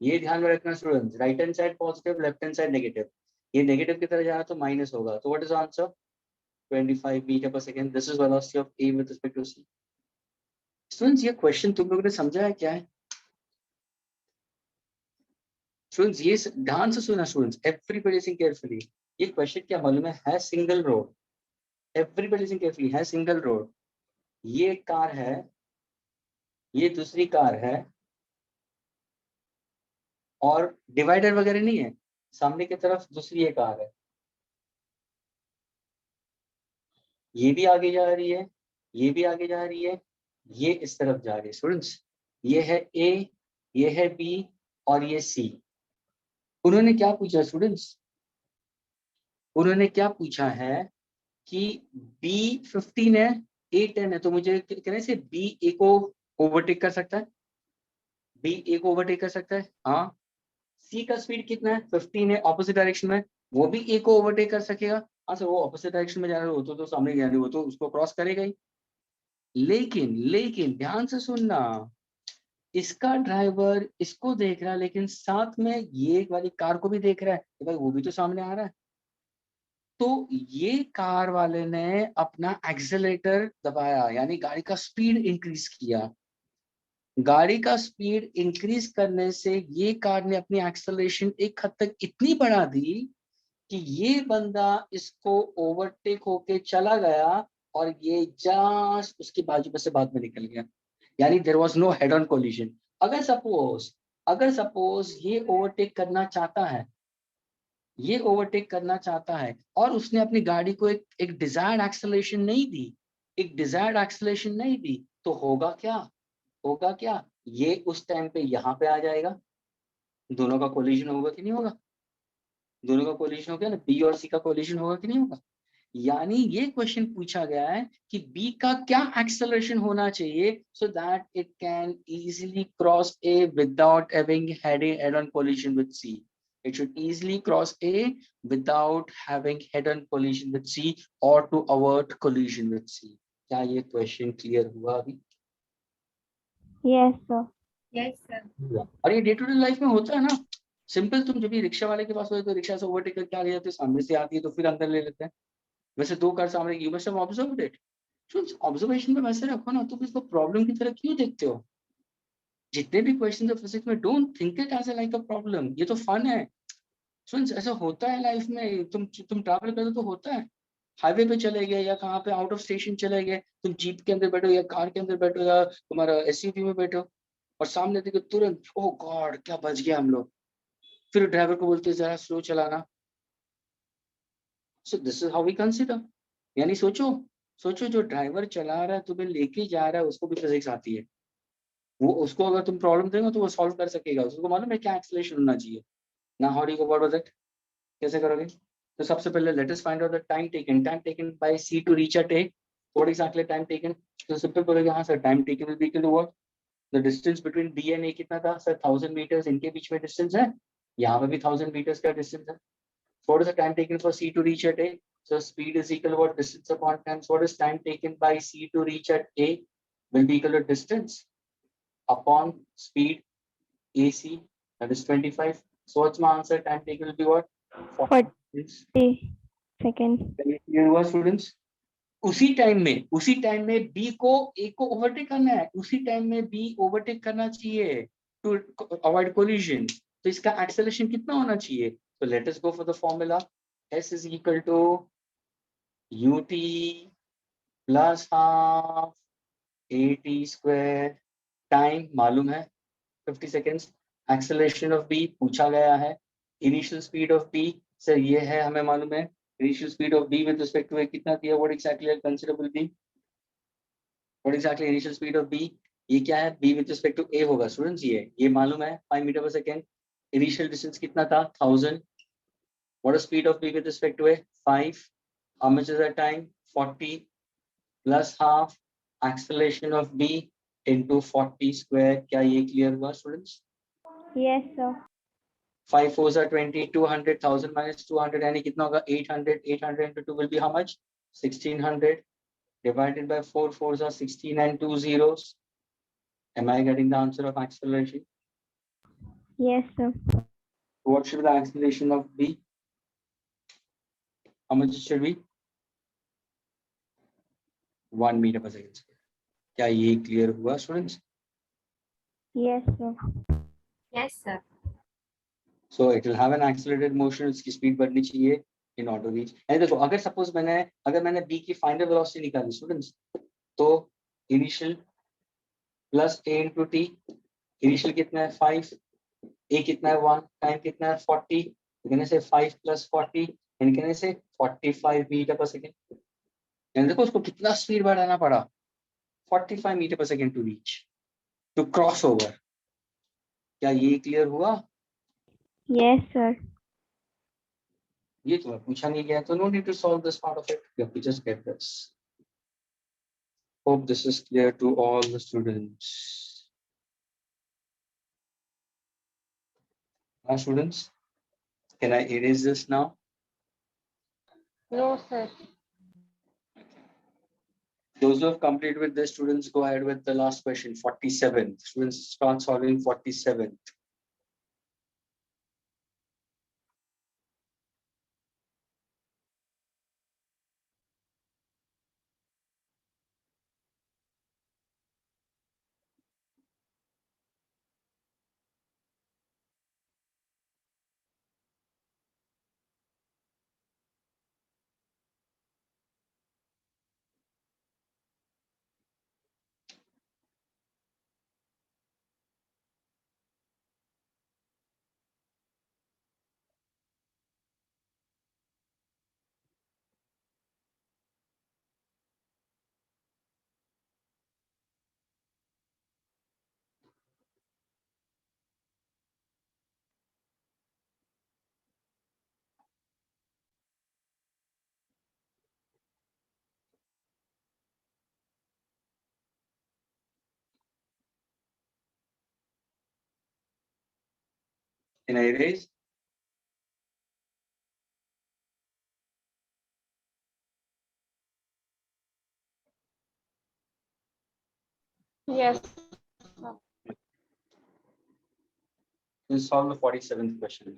ये ध्यान में रखना students. Right hand side positive, left hand side negative. ये नेगेटिव की तरह जा रहा तो माइनस होगा. तो what is answer? 25 metre per second. This is velocity of A with respect to C. Students ये क्वेश्चन तुम लोगों ने समझा है क्या है? स्टूडेंट्स ये ध्यान से सुना स्टूडेंट्स, एवरीबॉडी लिसन केयरफुली. ये क्वेश्चन क्या मालूम है single road. Everybody listen carefully, है सिंगल रोड. ये एक कार है, ये दूसरी कार है, और डिवाइडर वगैरह नहीं है. सामने की तरफ दूसरी एक कार है, ये भी आगे जा रही है, ये भी आगे जा रही है, ये इस तरफ जा रही है. स्टूडेंट्स ये है A, ये है B और ये C. उन्होंने क्या पूछा स्टूडेंट्स? उन्होंने क्या पूछा है कि B 15 है, A 10 है. तो मुझे कहने से B A को ओवरटेक कर सकता है. B A को ओवरटेक कर सकता है. हाँ. C का स्पीड कितना है? 15 है, ऑपोजिट डायरेक्शन में. वो भी A को ओवरटेक कर सकेगा. हाँ सर, वो ऑपोजिट डायरेक्शन में जा रहा है, वो तो सामने जा रही है, वो तो उसको क्रॉस करेगा ही. लेकिन ध्यान से सुनना, इसका ड्राइवर इसको देख रहा है, लेकिन साथ में ये वाली कार को भी देख रहा है कि भाई वो भी तो सामने आ रहा है. तो ये कार वाले ने अपना एक्सेलरेटर दबाया, यानी गाड़ी का स्पीड इंक्रीज किया. गाड़ी का स्पीड इंक्रीज करने से ये कार ने अपनी एक्सेलरेशन एक हद तक इतनी बढ़ा दी कि ये बंदा इसको ओवरटेक होके चला गया और ये जस्ट उसकी बाजू में से बाद में निकल गया. यानी there was no head on collision. अगर सपोज ये ओवरटेक करना चाहता है, ये ओवरटेक करना चाहता है और उसने अपनी गाड़ी को एक डिजायर्ड एक्सेलरेशन नहीं दी, एक डिजायर्ड एक्सेलरेशन नहीं दी, तो होगा क्या, होगा क्या, ये उस टाइम पे यहाँ पे आ जाएगा, दोनों का कोलिजन होगा कि नहीं होगा, दोनों का कोलिजन होगा ना, बी और सी का कोलिजन होगा कि नहीं होगा। यानी ये क्वेश्चन पूछा गया है कि बी का क्या एक्सेलरेशन होना चाहिए so that it can easily cross A without having head on collision with C. It should easily cross A without having head-on collision with C or to avoid collision with C. क्या ये question clear हुआ अभी? Yes, sir. Yes, sir. और ये day to day life में होता है ना, सिंपल, तुम जब भी रिक्शा वाले के पास होते तो रिक्शा से ओवरटेक करके आ गए तो सामने से आती है तो फिर अंदर ले लेते हैं, वैसे दो कार सामने, you must have observed it. Observation में वैसे रखो ना, तुम इसको प्रॉब्लम की तरह क्यों देखते हो? जितने भी क्वेश्चन है फिजिक्स में, don't think it as like a problem, ये तो फन है। फ्रेंड्स ऐसा होता है लाइफ में, तुम ट्रैवल करते तो होता है, हाईवे पे चले गए या कहाँ पे आउट ऑफ स्टेशन चले गए, तुम जीप के अंदर बैठो या कार के अंदर बैठो या तुम्हारा एसयूवी में बैठो और सामने देखो तुरंत, ओ गॉड क्या बच गया हम लोग, फिर ड्राइवर को बोलते हैं जरा स्लो चलाना। So this is how we consider. यानी सोचो, सोचो जो ड्राइवर चला रहा है तुम्हें लेके जा रहा है उसको भी फिजिक्स आती है, वो उसको अगर तुम प्रॉब्लम देंगे तो वो सॉल्व कर सकेगा, उसको मालूम है क्या एक्सेलरेशन होना चाहिए ना। How do you go about it, कैसे करोगे? तो सबसे पहले let us find out the time taken by C to reach at A. What exactly time taken? तो सिंपल बोलोगे हाँ sir, time taken will be equal to what, the distance between B and A कितना था sir, 1000 metres, इनके बीच में distance है, यहाँ पे भी 1000 मीटर्स का डिस्टेंस है। What is the time taken for C to reach at A? So speed is equal to what, distance upon time. So what is time taken by C to reach at A will be equal to distance upon speed AC, that is 25. So what's my answer? Time taken will be what? 40 minutes. 40 seconds. Clear हुआ students? उसी time में B को A को overtake करना है, उसी time में B overtake करना चाहिए to avoid collision. तो इसका acceleration कितना होना चाहिए? So let us go for the formula. S is equal to ut plus half at square, time मालूम है 50 seconds, एक्सेलरेशन ऑफ बी पूछा गया है, initial speed of B sir ये है हमें मालूम है, initial speed of B with respect to A कितना दिया, what exactly considerable B, what exactly initial speed of B, ये क्या है, B with respect to A होगा स्टूडेंट्स, ये मालूम है 5 metre per second, initial distance कितना था 1000, what is speed of B with respect to A 5, how much is the time 40 plus half acceleration of B into 40 square, क्या ये clear हुआ students? Yes, sir. 5 4s are 20, 200, 1000 minus 200 यानी कितना होगा 800, 800 into 2 will be how much, 1600 divided by 4 4s are 16 and 2 zeros. Am I getting the answer of acceleration? Yes, sir. What should be the acceleration of B? How much it should be? 1 meter per second. क्या ये clear हुआ students? Yes, sir. Yes, sir. So it will have an accelerated motion, इसकी speed बढ़नी चाहिए in order to reach. यानी देखो अगर suppose अगर मैंने B की फाइनल वेलोसिटी निकाली स्टूडेंट्स, तो initial plus A into T, initial कितना है 5, A कितना है 1, टाइम कितना है 40, कहने से 5 प्लस 40 कहने से 45 मीटर पर सेकेंड। यानी देखो उसको कितना स्पीड बढ़ाना पड़ा, 45 metre per second to reach, to cross over. क्या ये क्लियर हुआ? Yes, sir. ये तुम्हें पूछा नहीं गया तो no need to solve this part of it, you have to just get this. Hope this is clear to all the students. Now students, can I erase this now? No, sir. Those who have completed with this, students go ahead with the last question, 47. Students start solving 47. Can I erase? Yes. We'll solve the 47th question.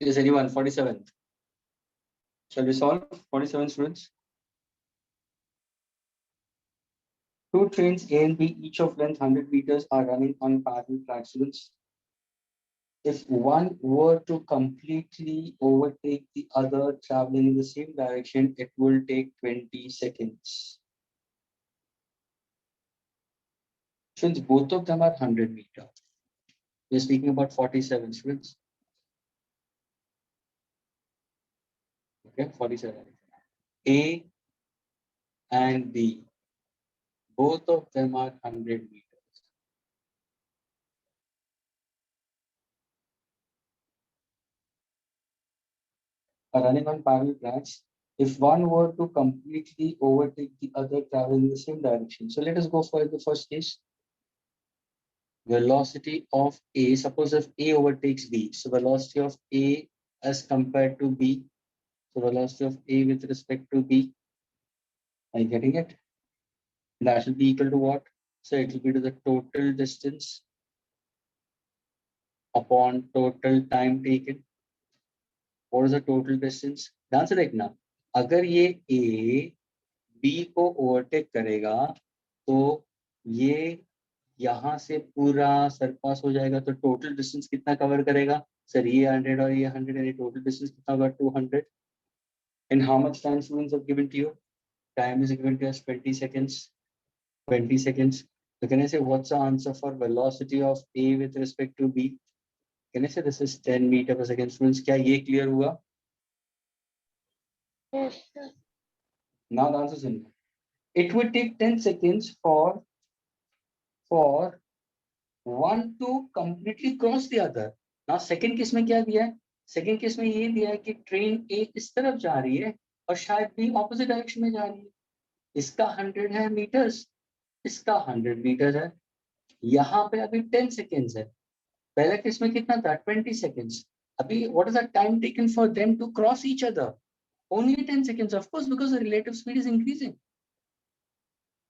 Is anyone 47th? Shall we solve 47 students? Two trains A and B, each of length 100 meters, are running on parallel track, students. If one were to completely overtake the other traveling in the same direction, it will take 20 seconds. Since both of them are 100 meters, we're speaking about 47 students. Okay, 47. A and B, both of them are 100 meters. Are running on parallel tracks. If one were to completely overtake the other traveling in the same direction. So let us go for the first case. Velocity of A, suppose if A overtakes B, so velocity of A as compared to B, so velocity of A with respect to B, are you getting it? That will be equal to what? So it will be to the total distance upon total time taken. What is the total distance? ध्यान से देखना, अगर ये A B को overtake करेगा तो ये यहाँ से पूरा सरपास हो जाएगा, तो टोटल डिस्टेंस कितना कवर करेगा? सर ये 100 और ये 100 यानी टोटल डिस्टेंस कितना होगा? 200. And how much time students have given to you? Time is given to us 20 seconds. 20 seconds. So can I say what's the answer for velocity of A with respect to B? Can I say this is 10 meter per second? Students, क्या ये clear हुआ? Yes, sir. Now the answer is in. It would take 10 seconds for one to completely cross the other. Now second case में क्या दिया है? Second case में ये दिया है कि ट्रेन A इस तरफ जा रही है और शायद B opposite direction में जा रही है. इसका 100 है meters, इसका 100 meters है. यहाँ पे अभी 10 seconds है. पहले केस में कितना था? 20 seconds. अभी what is the time taken for them to cross each other? Only 10 seconds, of course, because the relative speed is increasing.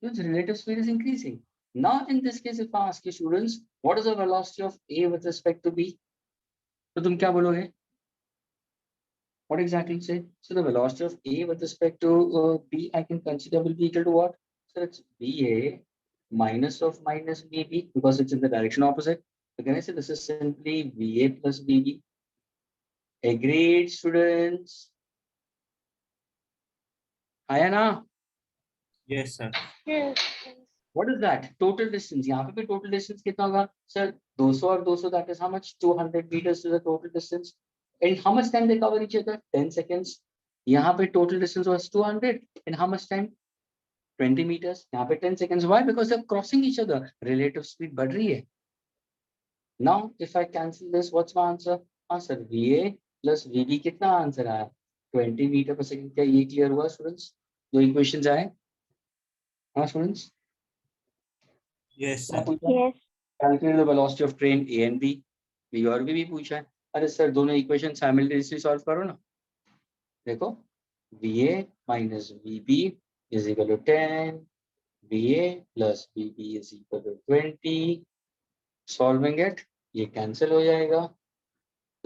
The relative speed is increasing. Now, in this case, if I ask you students, what is the velocity of A with respect to B? So, तुम क्या बोलोगे? What exactly say? So, the velocity of A with respect to B, I can consider will be equal to what? So, it's BA minus of minus BB because it's in the direction opposite. So, can I say this is simply VA plus BB? Agreed, students? Ayana? Yes, sir. Yes. What is that? Total distance. यहाँ पे भी total distance कितना होगा? Sir, 200 और 200, that is how much? 200 meters is the total distance. And how much time they cover each other? 10 seconds. यहाँ पे total distance was 200. And how much time? 20 meters. यहाँ पे 10 seconds. Why? Because they're crossing each other. Relative speed बढ़ रही है. Now, if I cancel this, what's my answer? Answer VA plus VB कितना answer आया? 20 meter per second. क्या ये clear हुआ students? दो equations आए? हाँ students? Yes, क्या sir. पूछा? Yes. Calculate the velocity of train A and B. B और B भी पूछा है. अरे सर दोनों equation simultaneously solve करो ना. देखो VA minus VB is equal to 10. VA plus VB is equal to 20. Solving it, ये cancel हो जाएगा.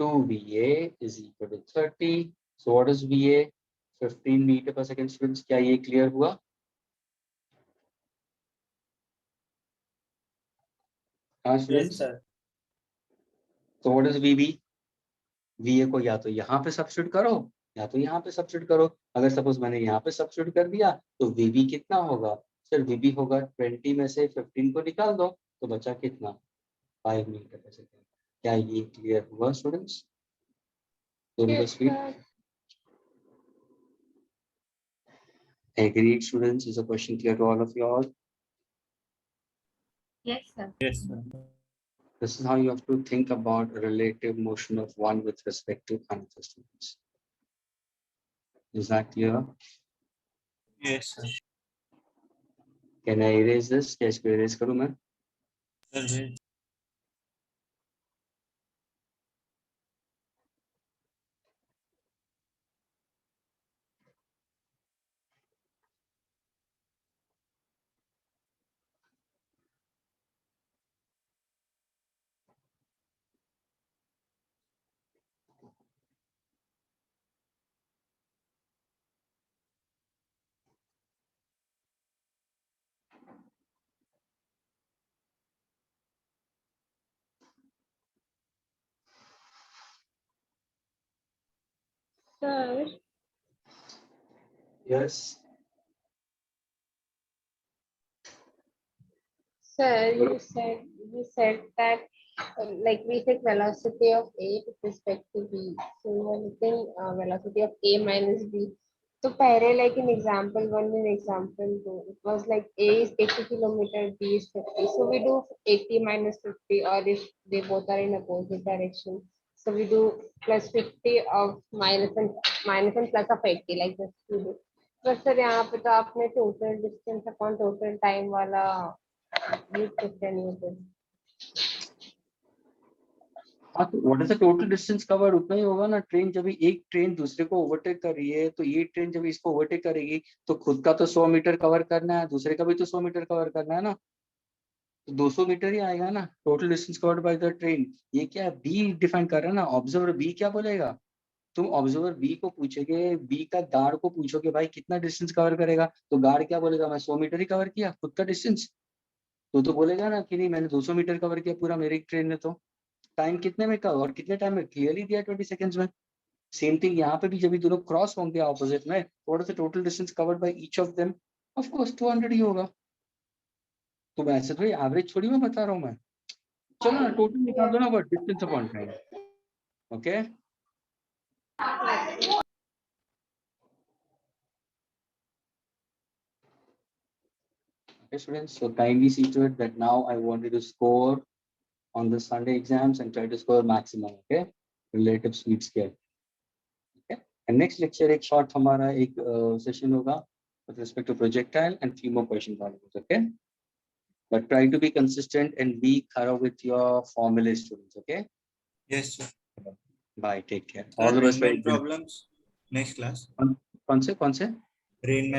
2VA is equal to 30. So what is VA? 15 meter per second students. क्या ये clear हुआ? हाँ Yes, students. sir. So what is VB? VA को या तो यहाँ पे substitute करो या तो यहाँ पे substitute करो. अगर suppose मैंने यहाँ पे substitute कर दिया तो VB कितना होगा? सर VB होगा 20 में से 15 को निकाल दो तो बचा कितना? 5 मीटर पर सेकंड. क्या ये clear हुआ students? दोनों का Yes, speed. sir. Agreed students. Is a question clear to all of you all? Yes, sir. Yes, sir. This is how you have to think about relative motion of one with respect to another students. Is that clear? Yes, sir. Can I erase this? क्या इसको erase करूँ मैं? Sir, wait. Sir, Yes. sir, you said that like we take velocity of A with respect to B. So you are looking velocity of A minus B. So pehले like in example 1 and example 2, it was like A is 80 kilometer, B is 50. So we do 80 minus 50, or if they both are in opposite direction. So we do plus 50 of minus and plus of 80, like this we do. But sir यहाँ पे तो आपने total distance upon total time वाला use करते नहीं होते. हाँ तो what is the total distance covered? उतना ही होगा ना. ट्रेन जब एक ट्रेन दूसरे को ओवरटेक कर रही है तो ये ट्रेन जब इसको ओवरटेक करेगी तो खुद का तो 100 मीटर कवर करना है, दूसरे का भी तो 100 मीटर कवर करना है ना. तो 200 मीटर ही आएगा ना total distance covered by the train. ये क्या है? बी डिफाइन कर रहा है ना. ऑब्जर्वर बी क्या बोलेगा? तुम ऑब्जर्वर बी को पूछोगे, बी का गार्ड को पूछोगे भाई कितना डिस्टेंस कवर करेगा, तो गार्ड क्या बोलेगा? मैं 100 मीटर ही कवर किया खुद का डिस्टेंस. तो बोलेगा ना कि नहीं मैंने 200 मीटर कवर किया पूरा मेरी ट्रेन ने. तो टाइम कितने में का और कितने टाइम में क्लियरली दिया 20 सेकंड्स में. सेम थिंग यहाँ पे भी जब ये दोनों क्रॉस होंगे ऑपोजिट में, what is the total distance covered by each of them? Of course 200 ही होगा. तो मैं ऐसे थोड़ी एवरेज थोड़ी मैं बता रहा हूँ मैं. चलो ना टोटल निकाल दो ना, but distance upon time. Okay Okay, students, so kindly see to it that now I wanted to score on the Sunday exams and try to score maximum. Okay, relative speed scale. Okay, and next lecture एक short हमारा एक session होगा with respect to projectile and few more questions on it. Okay, but try to be consistent and be thorough with your formula, students. Okay, Yes, sir. bye, take care. Sir, All the best. Riemann problems next class. कौन से Riemann